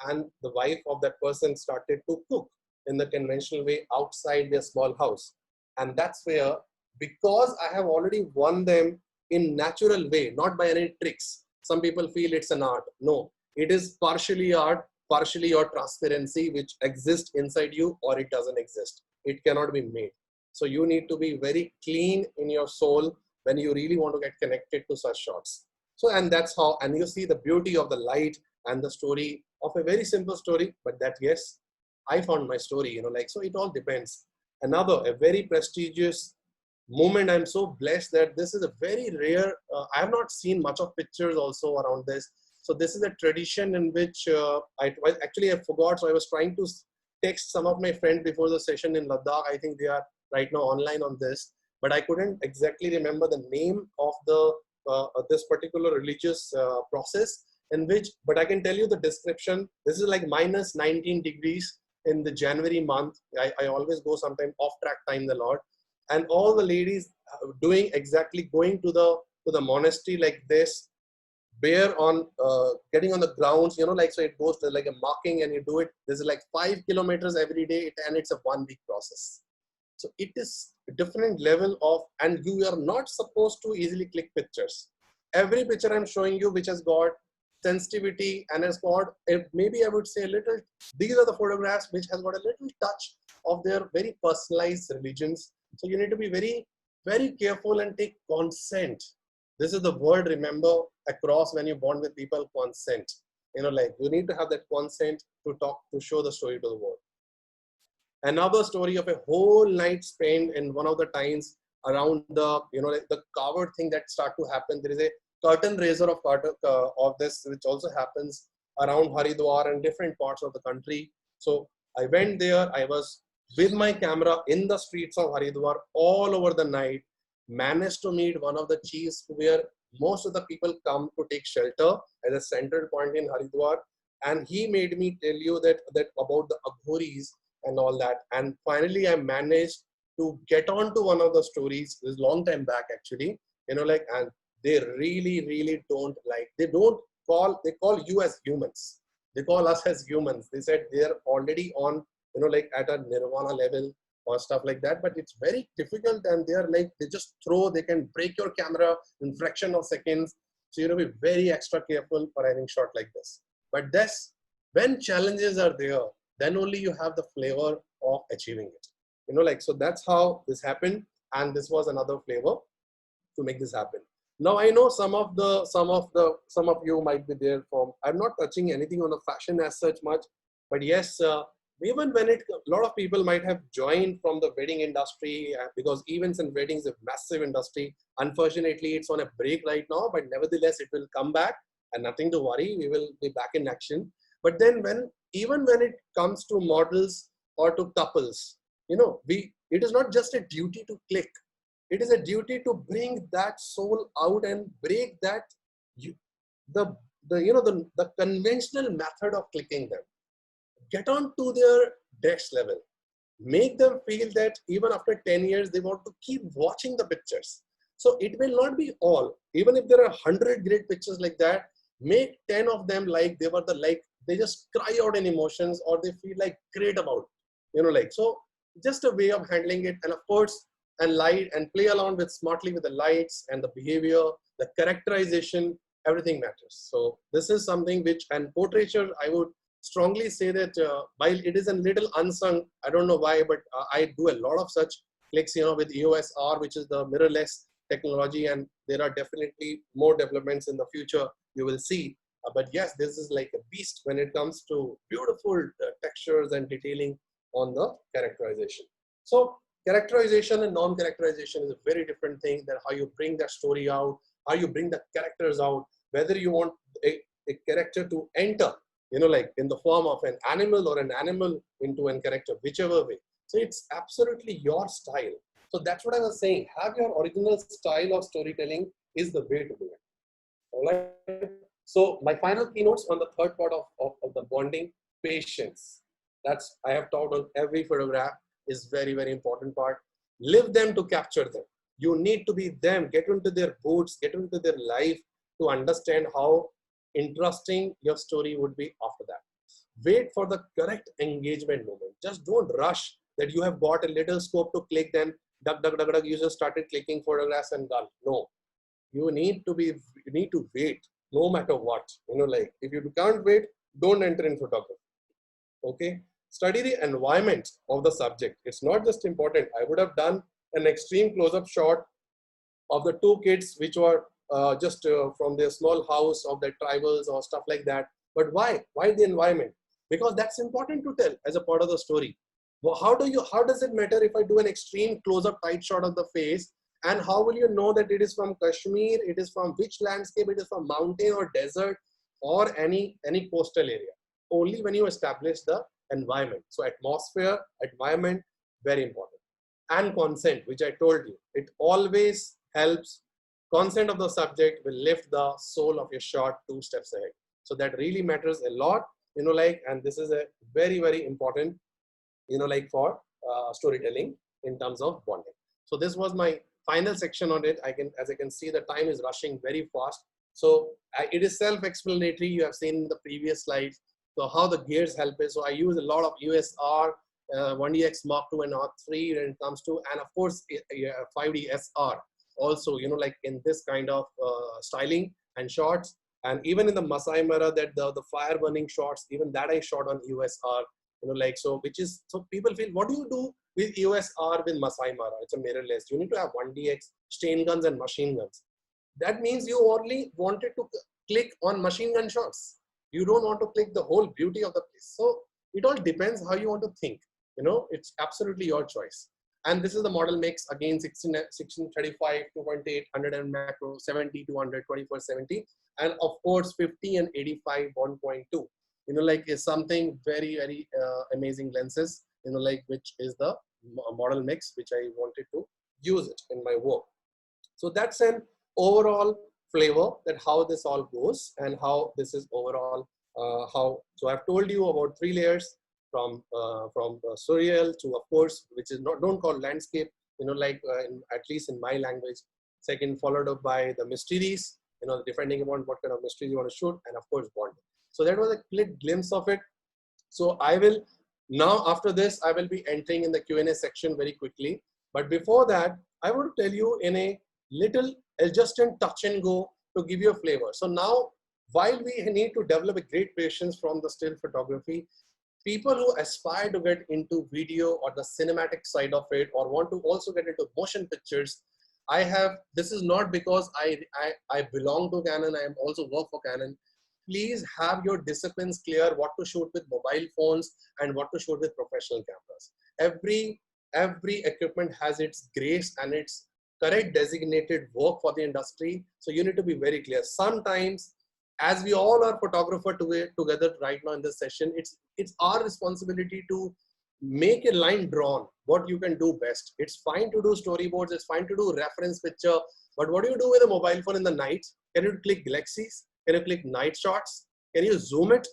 and the wife of that person started to cook in the conventional way outside their small house. And that's where, because I have already won them in natural way, not by any tricks. Some people feel it's an art. No, it is partially art, partially your transparency, which exists inside you, or it doesn't exist. It cannot be made. So you need to be very clean in your soul when you really want to get connected to such shots. So, and that's how, and you see the beauty of the light and the story of a very simple story, but that, yes, I found my story, like, so it all depends. A very prestigious moment. I'm so blessed that this is a very rare, I have not seen much of pictures also around this. So this is a tradition in which I forgot. So I was trying to text some of my friends before the session in Ladakh. I think they are right now online on this, but I couldn't exactly remember the name of this particular religious process in which, but I can tell you the description. This is like minus 19 degrees in the January month. I always go sometime off track time a lot. And all the ladies going to the monastery like this, bare on, getting on the grounds, like, so it goes to like a marking and you do it. This is like 5 kilometers every day, and it's a 1 week process. So it is a different level of, and you are not supposed to easily click pictures. Every picture I'm showing you, which has got sensitivity, and has got maybe I would say a little. These are the photographs which has got a little touch of their very personalized religions. So you need to be very, very careful and take consent. This is the word, remember, across when you bond with people, consent. Like you need to have that consent to talk, to show the story to the world. Another story of a whole night spent in one of the times around the, like the covered thing that start to happen. There is a curtain raiser of this, which also happens around Haridwar and different parts of the country. So I went there. I was with my camera in the streets of Haridwar all over the night, managed to meet one of the chiefs where most of the people come to take shelter as a central point in Haridwar. And he made me tell you that about the Aghoris and all that. And finally, I managed to get on to one of the stories. This is a long time back, actually. Like, and they really, really don't like, they call you as humans. They call us as humans. They said they're already on, like at a nirvana level or stuff like that. But it's very difficult, and they're like, they can break your camera in fraction of seconds. So, be very extra careful for having shot like this. But when challenges are there, then only you have the flavor of achieving it. Like, so that's how this happened. And this was another flavor to make this happen. Now I know some of you might be there from, I'm not touching anything on the fashion as such much, but yes, even when a lot of people might have joined from the wedding industry, because events and weddings is a massive industry. Unfortunately, it's on a break right now, but nevertheless, it will come back, and nothing to worry. We will be back in action. But then even when it comes to models or to couples, it is not just a duty to click. It is a duty to bring that soul out and break that, the conventional method of clicking them. Get on to their next level. Make them feel that even after 10 years, they want to keep watching the pictures. So it will not be all. Even if there are 100 great pictures like that, make 10 of them like they just cry out in emotions, or they feel like great about it. So just a way of handling it. And of course, and light and play along with smartly with the lights and the behavior, the characterization, everything matters. So this is something which, and portraiture, I would strongly say that while it is a little unsung, I don't know why, but I do a lot of such clicks, with EOS R, which is the mirrorless technology, and there are definitely more developments in the future you will see. But yes, this is like a beast when it comes to beautiful textures and detailing on the characterization. So characterization and non-characterization is a very different thing, than how you bring that story out, how you bring the characters out, whether you want a character to enter, like in the form of an animal or an animal into a character, whichever way. So it's absolutely your style. So that's what I was saying. Have your original style of storytelling is the way to do it. All right. So my final keynotes on the third part of the bonding, patience. That's, I have talked on every photograph, is very, very important part. Live them to capture them. You need to be them, get into their boots, get into their life to understand how interesting your story would be after that. Wait for the correct engagement moment. Just don't rush that you have bought a little scope to click, then you just started clicking photographs and done. No, you need to wait no matter what. Like if you can't wait, don't enter in photography. Okay. Study the environment of the subject. It's not just important. I would have done an extreme close-up shot of the two kids, which were just from their small house of their tribals or stuff like that. But why? Why the environment? Because that's important to tell as a part of the story. Well, how does it matter if I do an extreme close-up tight shot of the face? And how will you know that it is from Kashmir? It is from which landscape? It is from mountain or desert or any coastal area? Only when you establish the environment. So atmosphere, environment, very important. And consent, which I told you, it always helps. Consent of the subject will lift the soul of your shot 2 steps ahead. So that really matters a lot, and this is a very, very important, for storytelling in terms of bonding. So this was my final section on it. As I can see, the time is rushing very fast. So it is self-explanatory. You have seen in the previous slides. So how the gears help is, so I use a lot of USR, 1DX Mark II and Mark III when it comes to, and of course 5D SR also, like in this kind of styling and shots. And even in the Masai Mara, that the fire burning shots, even that I shot on USR, like, so people feel, what do you do with USR with Masai Mara? It's a mirrorless. You need to have 1DX, stain guns and machine guns. That means you only wanted to click on machine gun shots. You don't want to click the whole beauty of the place. So it all depends how you want to think. It's absolutely your choice. And this is the model mix, again, 1635, 2.8, 100 and macro, 70, 200, 2470, and of course 50 and 85, 1.2. Like, is something very, very amazing lenses, like, which is the model mix, which I wanted to use it in my work. So that's an overall flavor that how this all goes and how this is overall so I've told you about 3 layers from surreal to, of course, which is don't call landscape, like at least in my language. Second, followed up by the mysteries, depending upon what kind of mysteries you want to shoot, and of course bond. So that was a quick glimpse of it. So I will now, after this, I will be entering in the Q&A section very quickly. But before that, I want to tell you in a little adjusted touch and go to give you a flavor. So now, while we need to develop a great patience from the still photography, people who aspire to get into video or the cinematic side of it, or want to also get into motion pictures, this is not because I belong to Canon, I am also work for Canon. Please have your disciplines clear, what to shoot with mobile phones and what to shoot with professional cameras. Every equipment has its grace and its correct designated work for the industry. So you need to be very clear. Sometimes, as we all are photographer together right now in this session, it's our responsibility to make a line drawn, what you can do best. It's fine to do storyboards, it's fine to do reference picture, but what do you do with a mobile phone in the night? Can you click galaxies? Can you click night shots? Can you zoom it?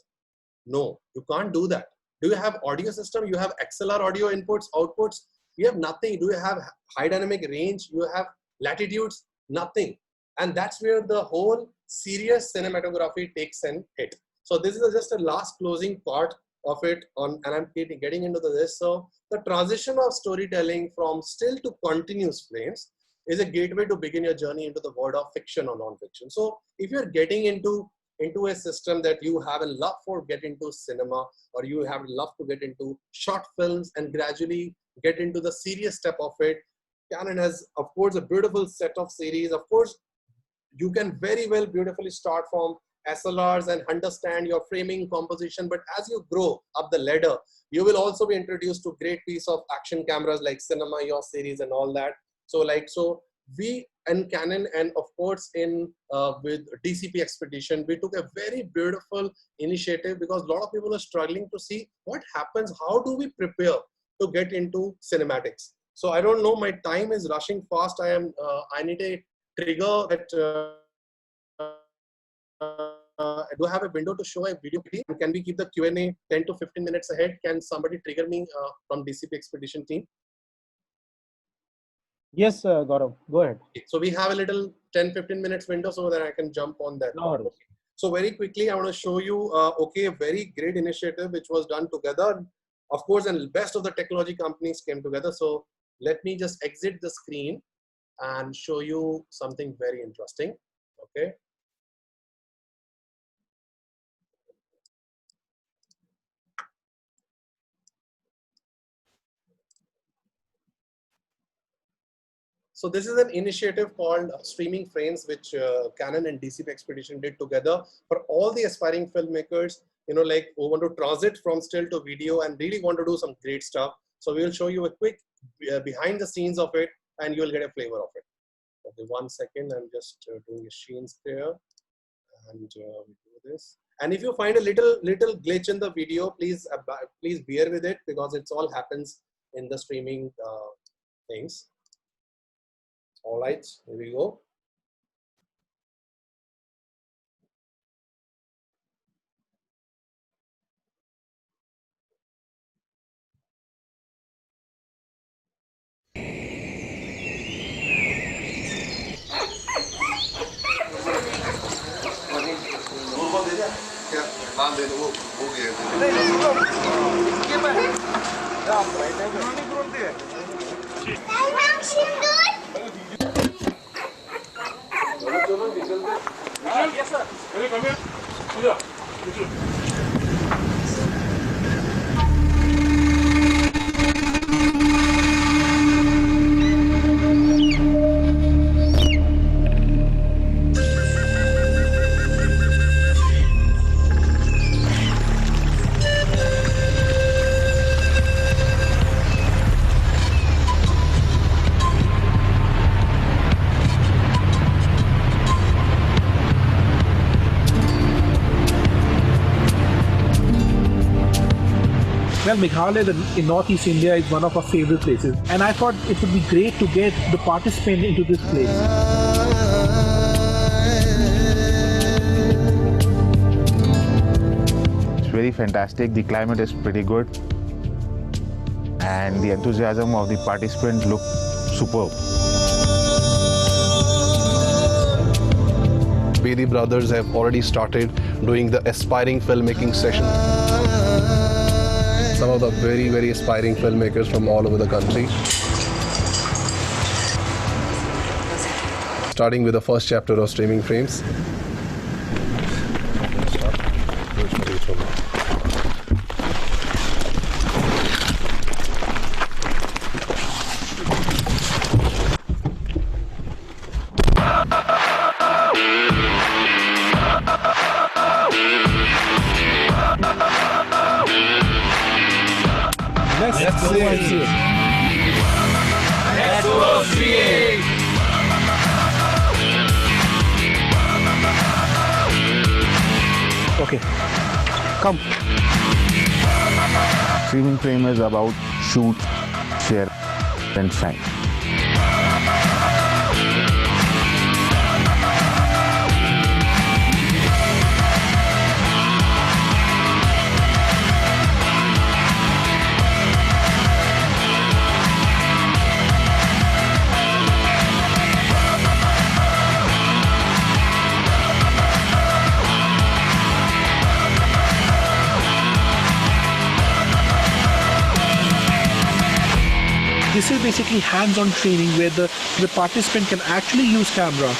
No, you can't do that. Do you have audio system? You have XLR audio inputs, outputs? You have nothing. Do you have high dynamic range? You have latitudes? Nothing. And that's where the whole serious cinematography takes an hit. So this is just a last closing part of it and I'm getting into this. So the transition of storytelling from still to continuous frames is a gateway to begin your journey into the world of fiction or non-fiction. So if you're getting into a system that you have a love for, get into cinema, or you have love to get into short films and gradually get into the serious step of it, Canon has, of course, a beautiful set of series. Of course, you can very well beautifully start from SLRs and understand your framing composition. But as you grow up the ladder, you will also be introduced to great piece of action cameras like Cinema, your series and all that. So we and Canon, and of course with DCP Expedition, we took a very beautiful initiative because a lot of people are struggling to see what happens, how do we prepare to get into cinematics. So I don't know, my time is rushing fast. I need a trigger that do I have a window to show a video? And can we keep the Q&A 10 to 15 minutes ahead? Can somebody trigger me from DCP Expedition team? Yes, Gaurav, go ahead. So we have a little 10-15 minutes window so that I can jump on that. No worries. So very quickly, I want to show you, a very great initiative which was done together. Of course, and the best of the technology companies came together. So let me just exit the screen and show you something very interesting. Okay. So this is an initiative called Streaming Frames, which Canon and DCP Expedition did together for all the aspiring filmmakers, like who want to transit from still to video and really want to do some great stuff. So we will show you a quick behind the scenes of it, and you will get a flavor of it. Okay, 1 second, I'm just doing a sheen there, and we do this. And if you find a little glitch in the video, please bear with it because it's all happens in the streaming things. All right, here we go. Yes, sir. Can you come here? Yeah. Well, Meghalaya in Northeast India is one of our favorite places, and I thought it would be great to get the participant into this place. It's very fantastic. The climate is pretty good, and the enthusiasm of the participants look superb. Bedi brothers have already started doing the aspiring filmmaking session. Some of the very, very aspiring filmmakers from all over the country. Starting with the first chapter of Streaming Frames. Let's go and see it. Let's go see it. Okay, come. Streaming Frame is about shoot, share, and shine. This is basically hands-on training where the participant can actually use camera.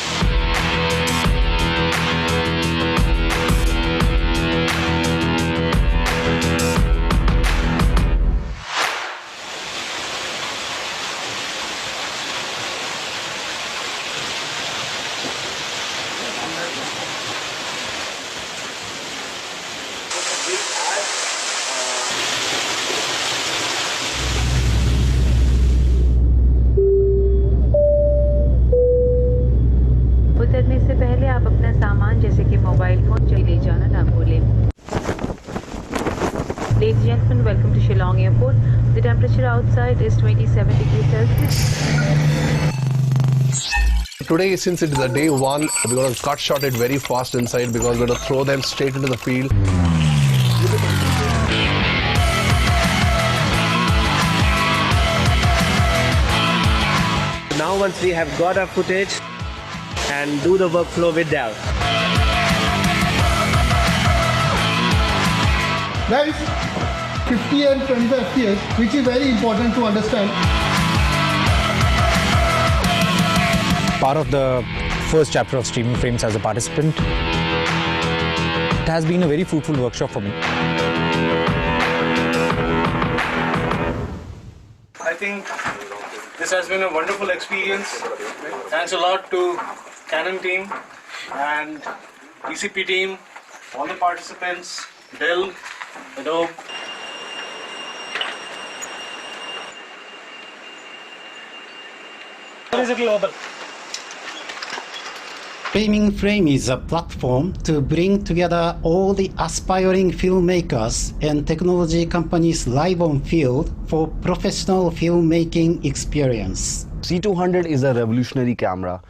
उतरने से पहले आप अपना सामान जैसे कि mobile phone ले जाना ना भूलें। Ladies and gentlemen, welcome to Shillong Airport. The temperature outside is 27 degrees Celsius. Today, since it is a day one, we're going to cut shot it very fast inside because we're going to throw them straight into the field. Now once we have got our footage and do the workflow with Dell. Guys, 50 and 25 FPS, which is very important to understand. Part of the first chapter of Streaming Frames as a participant. It has been a very fruitful workshop for me. I think this has been a wonderful experience. Thanks a lot to Canon team and DCP team, all the participants, Dell, Adobe. What is it global? Streaming Frame is a platform to bring together all the aspiring filmmakers and technology companies live on field for professional filmmaking experience. C200 is a revolutionary camera.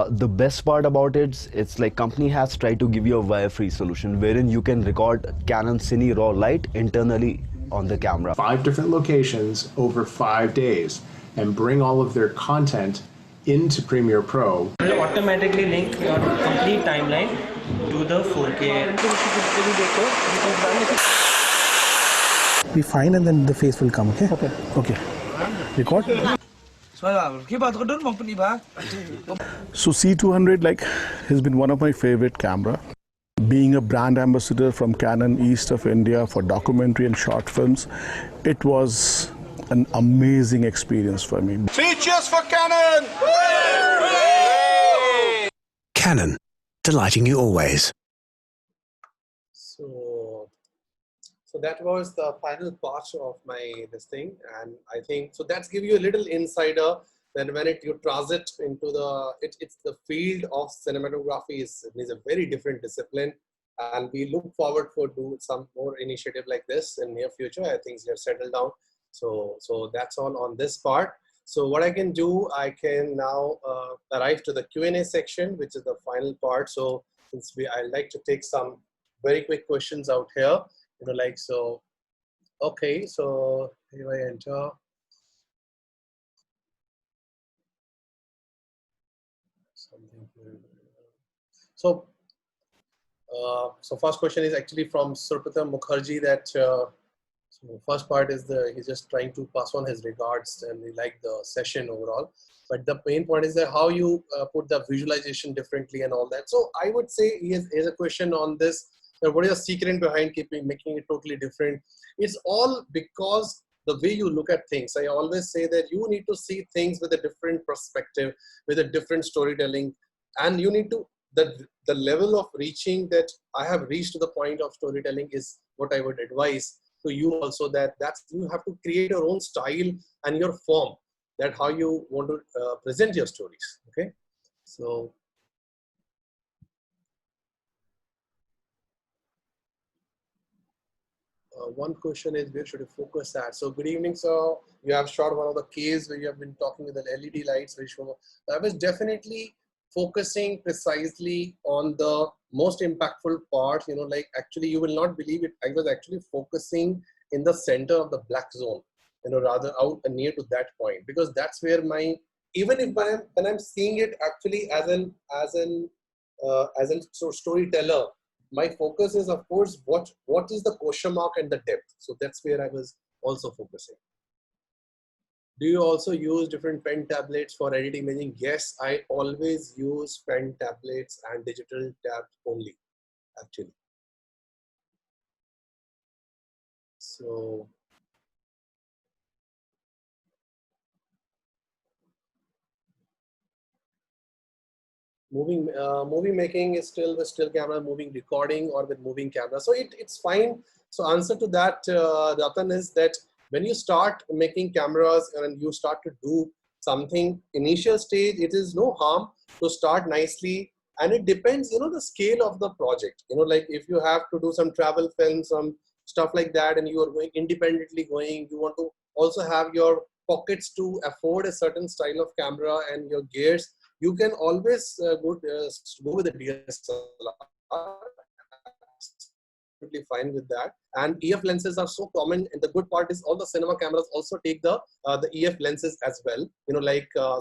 The best part about it, it's like company has tried to give you a wire-free solution wherein you can record Canon Cine RAW light internally on the camera. 5 different locations over 5 days and bring all of their content into Premiere Pro. It will automatically link your complete timeline to the 4K. Be fine and then the face will come, okay? Okay. Okay. Record. So So C200 has been one of my favorite camera. Being a brand ambassador from Canon East of India for documentary and short films, it was an amazing experience for me. Features for Canon! Canon, delighting you always. So that was the final part of this thing, and I think so that's give you a little insider that when you transit into it's the field of cinematography is a very different discipline, and we look forward for do some more initiative like this in near future. I think they're settled down. So that's all on this part. So what I can do, I can now arrive to the Q&A section, which is the final part. So since I'd like to take some very quick questions out here, okay, so here I enter. Something here. So first question is actually from Surpatam Mukherjee that so first part is he's just trying to pass on his regards and he liked the session overall. But the main point is that how you put the visualization differently and all that. So I would say he has a question on this. What is the secret behind making it totally different? It's all because the way you look at things. I always say that you need to see things with a different perspective, with a different storytelling, and you need to the level of reaching that I have reached to the point of storytelling is what I would advise to you also, that's you have to create your own style and your form, that how you want to present your stories. Okay, so one question is where should you focus at? So good evening, sir. You have shot one of the caves where you have been talking with the LED lights. I was definitely focusing precisely on the most impactful part. Actually you will not believe it. I was actually focusing in the center of the black zone, rather out and near to that point, because that's where even if when I'm seeing it actually as a storyteller, my focus is of course what is the question mark and the depth. So that's where I was also focusing. Do you also use different pen tablets for editing imaging? Yes, I always use pen tablets and digital tabs only, actually. So movie making is still with still camera, moving recording, or with moving camera. So it's fine. So answer to that, Ratan, is that when you start making cameras and you start to do something initial stage, it is no harm to start nicely, and it depends, the scale of the project. Like if you have to do some travel films, some stuff like that, and you are going independently you want to also have your pockets to afford a certain style of camera and your gears, you can always go with the DSLR. Absolutely fine with that. And EF lenses are so common, and the good part is all the cinema cameras also take the EF lenses as well.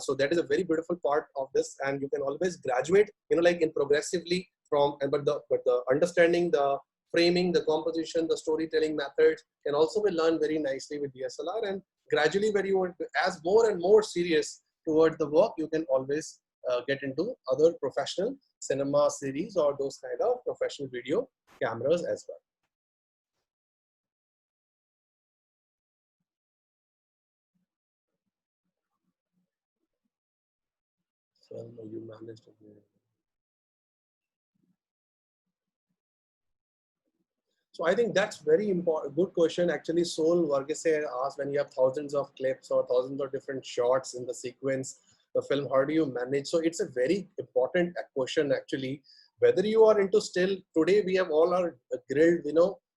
So that is a very beautiful part of this, and you can always graduate. In progressively from, but the understanding, the framing, the composition, the storytelling methods can also be learned very nicely with DSLR. And gradually, where you want, as more and more serious towards the work, you can always get into other professional cinema series or those kind of professional video cameras as well. So you managed it. So I think that's very important. Good question. Actually, Sol Varghese asked, when you have thousands of clips or thousands of different shots in the sequence, the film, how do you manage? So it's a very important question actually. Whether you are into still, today we have all our grilled,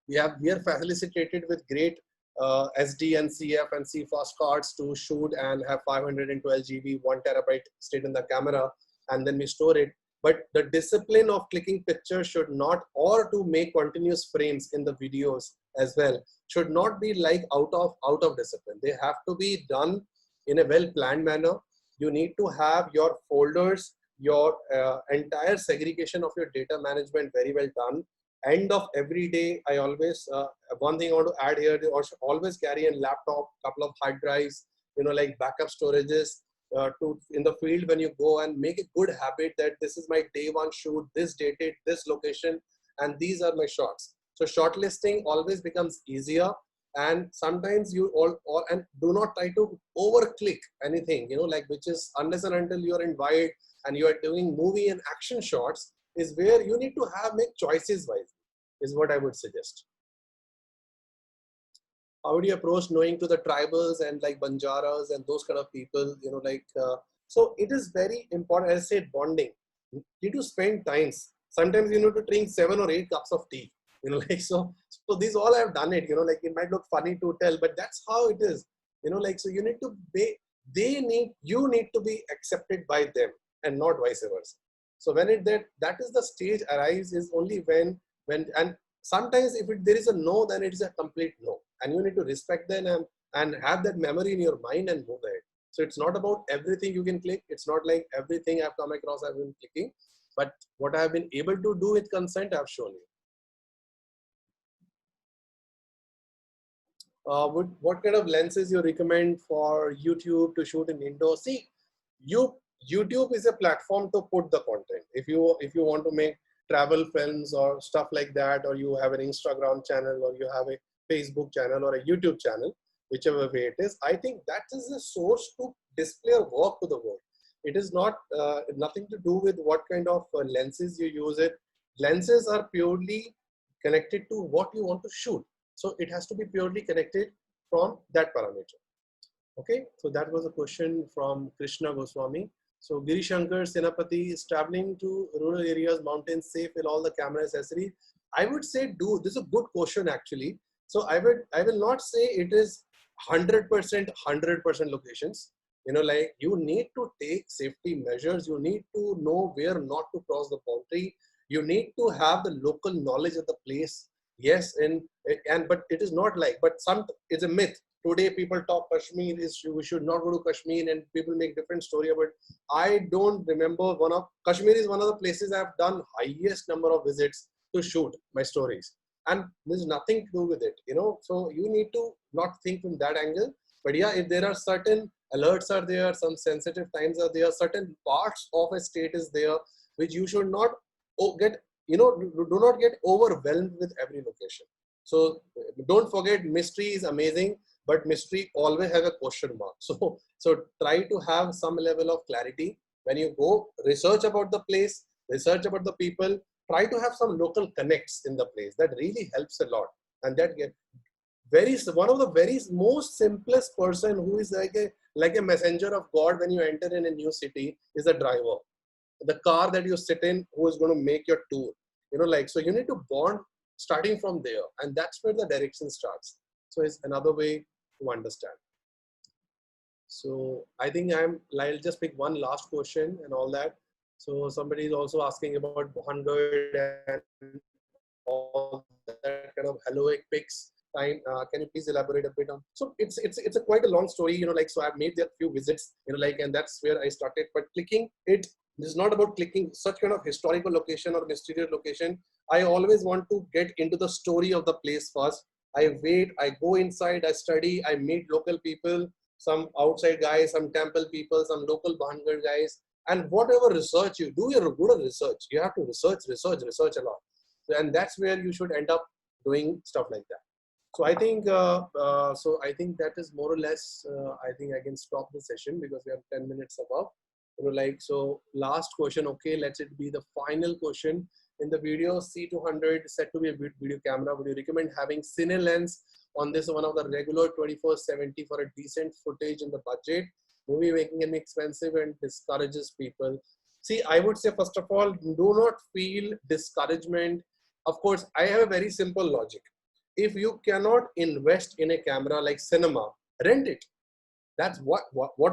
we are facilitated with great SD and CF and CFast cards to shoot and have 512 GB, 1 terabyte state in the camera, and then we store it. But the discipline of clicking pictures should not, or to make continuous frames in the videos as well, should not be like out of discipline. They have to be done in a well-planned manner. You need to have your folders, your entire segregation of your data management very well done. End of every day, I always, one thing I want to add here, they also always carry a laptop, couple of hard drives, like backup storages. to in the field when you go, and make a good habit that this is my day one shoot, this dated, this location, and these are my shots. So shortlisting always becomes easier. And sometimes you all and do not try to over click anything, like which is unless and until you are in wide and you are doing movie and action shots, is where you need to make choices wise, is what I would suggest. How would you approach knowing to the tribals and like Banjaras and those kind of people, so it is very important. As I said, bonding. You need to spend times. Sometimes you need to drink 7 or 8 cups of tea, so these all I have done it, it might look funny to tell, but that's how it is, so you need to be, you need to be accepted by them and not vice versa. So when that is the stage arrives is only when and sometimes if there is a no, then it is a complete no, and you need to respect them and have that memory in your mind and move ahead. So it's not about everything you can click. It's not like everything I've come across I've been clicking, but what I've been able to do with consent I've shown you. What kind of lenses you recommend for YouTube to shoot in indoor? See, YouTube is a platform to put the content. If you want to make travel films or stuff like that, or you have an Instagram channel, or you have a Facebook channel or a YouTube channel, whichever way it is, I think that is a source to display your work to the world. It is not nothing to do with what kind of lenses you use it. Lenses are purely connected to what you want to shoot. So it has to be purely connected from that parameter. Okay, so that was a question from Krishna Goswami. So Giri Shankar Senapati is traveling to rural areas, mountains, safe with all the camera accessories. I would say do. This is a good question actually. So I will not say it is 100% locations. Like you need to take safety measures. You need to know where not to cross the boundary. You need to have the local knowledge of the place. Yes, but it is not like, but it's a myth. Today people talk Kashmir we should not go to Kashmir, and people make different story about it. I don't remember Kashmir is one of the places I've done highest number of visits to shoot my stories, and there's nothing to do with it, so you need to not think from that angle. But yeah, if there are certain alerts are there, some sensitive times are there, certain parts of a state is there, which you should not get, do not get overwhelmed with every location. So don't forget, mystery is amazing, but mystery always have a question mark. So try to have some level of clarity when you go. Research about the place, research about the people. Try to have some local connects in the place. That really helps a lot. And that one of the very most simplest person who is like a messenger of God when you enter in a new city is the driver. The car that you sit in, who is going to make your tour, so you need to bond starting from there, and that's where the direction starts. So it's another way to understand. So I think I'll just pick one last question and all that. So somebody is also asking about Bhangar and all that kind of heroic pics time. Can you please elaborate a bit on? So it's a quite a long story, so I've made there few visits, and that's where I started. But clicking it is not about clicking such kind of historical location or mysterious location. I always want to get into the story of the place first. I wait, I go inside, I study, I meet local people, some outside guys, some temple people, some local Bhangar guys, and whatever research you do, your good research. You have to research a lot, and that's where you should end up doing stuff like that. So I think that is more or less. I think I can stop the session because we have 10 minutes above. So last question. Okay, let it be the final question in the video. C200 said to be a video camera. Would you recommend having cine lens on this one of the regular 24-70 for a decent footage in the budget? Movie making can be expensive and discourages people. See, I would say first of all, do not feel discouragement. Of course, I have a very simple logic. If you cannot invest in a camera like cinema, rent it. That's what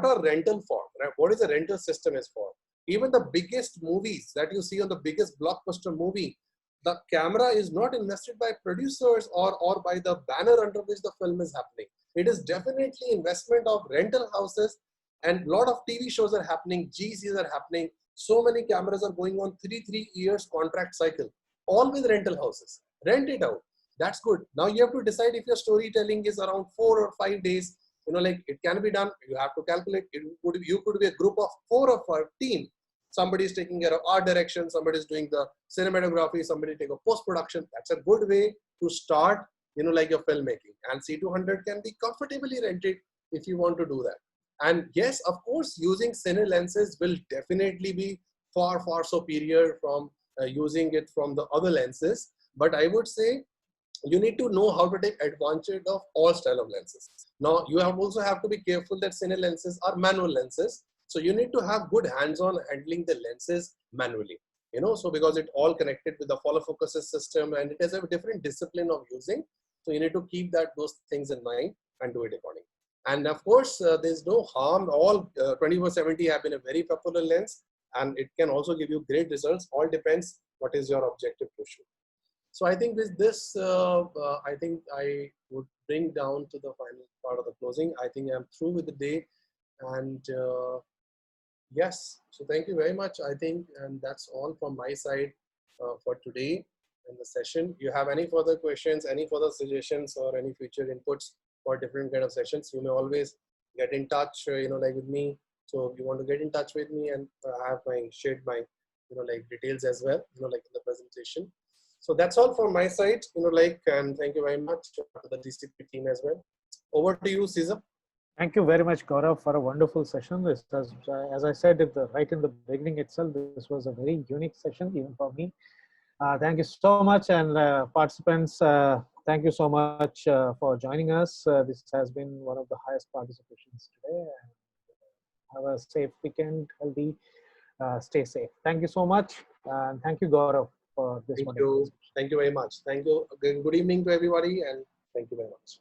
are rental for, right? What is a rental system is for? Even the biggest movies that you see on the biggest blockbuster movie, the camera is not invested by producers or by the banner under which the film is happening. It is definitely investment of rental houses, and a lot of TV shows are happening, GCs are happening. So many cameras are going on 3 years contract cycle, all with rental houses. Rent it out. That's good. Now you have to decide if your storytelling is around 4 or 5 days. like it can be done. You have to calculate. You could be a group of 4 of our team. Somebody is taking care of art direction, somebody is doing the cinematography, somebody take a post-production. That's a good way to start, like your filmmaking. And C200 can be comfortably rented if you want to do that. And yes, of course, using cine lenses will definitely be far, far superior from using it from the other lenses. But I would say you need to know how to take advantage of all style of lenses. Now, you also have to be careful that cine lenses are manual lenses. So you need to have good hands-on handling the lenses manually, so because it all connected with the follow focuses system and it has a different discipline of using. So you need to keep those things in mind and do it accordingly. And of course, there's no harm. All 24-70 have been a very popular lens and it can also give you great results. All depends what is your objective to shoot. So I think with this, I think I would bring down to the final part of the closing. I think I'm through with the day. And yes, so thank you very much, I think, and that's all from my side for today in the session. You have any further questions, any further suggestions or any future inputs for different kind of sessions, you may always get in touch, like with me. So if you want to get in touch with me, and I have shared my, like details as well, like in the presentation. So that's all from my side, and thank you very much to the DCP team as well. Over to you, Caesar. Thank you very much, Gaurav, for a wonderful session. This was, as I said right in the beginning itself, this was a very unique session, even for me. Thank you so much, and participants, thank you so much for joining us. This has been one of the highest participations today. Have a safe weekend, healthy, stay safe. Thank you so much, and thank you, Gaurav, for this. Thank you very much. Thank you. Good evening to everybody, and thank you very much.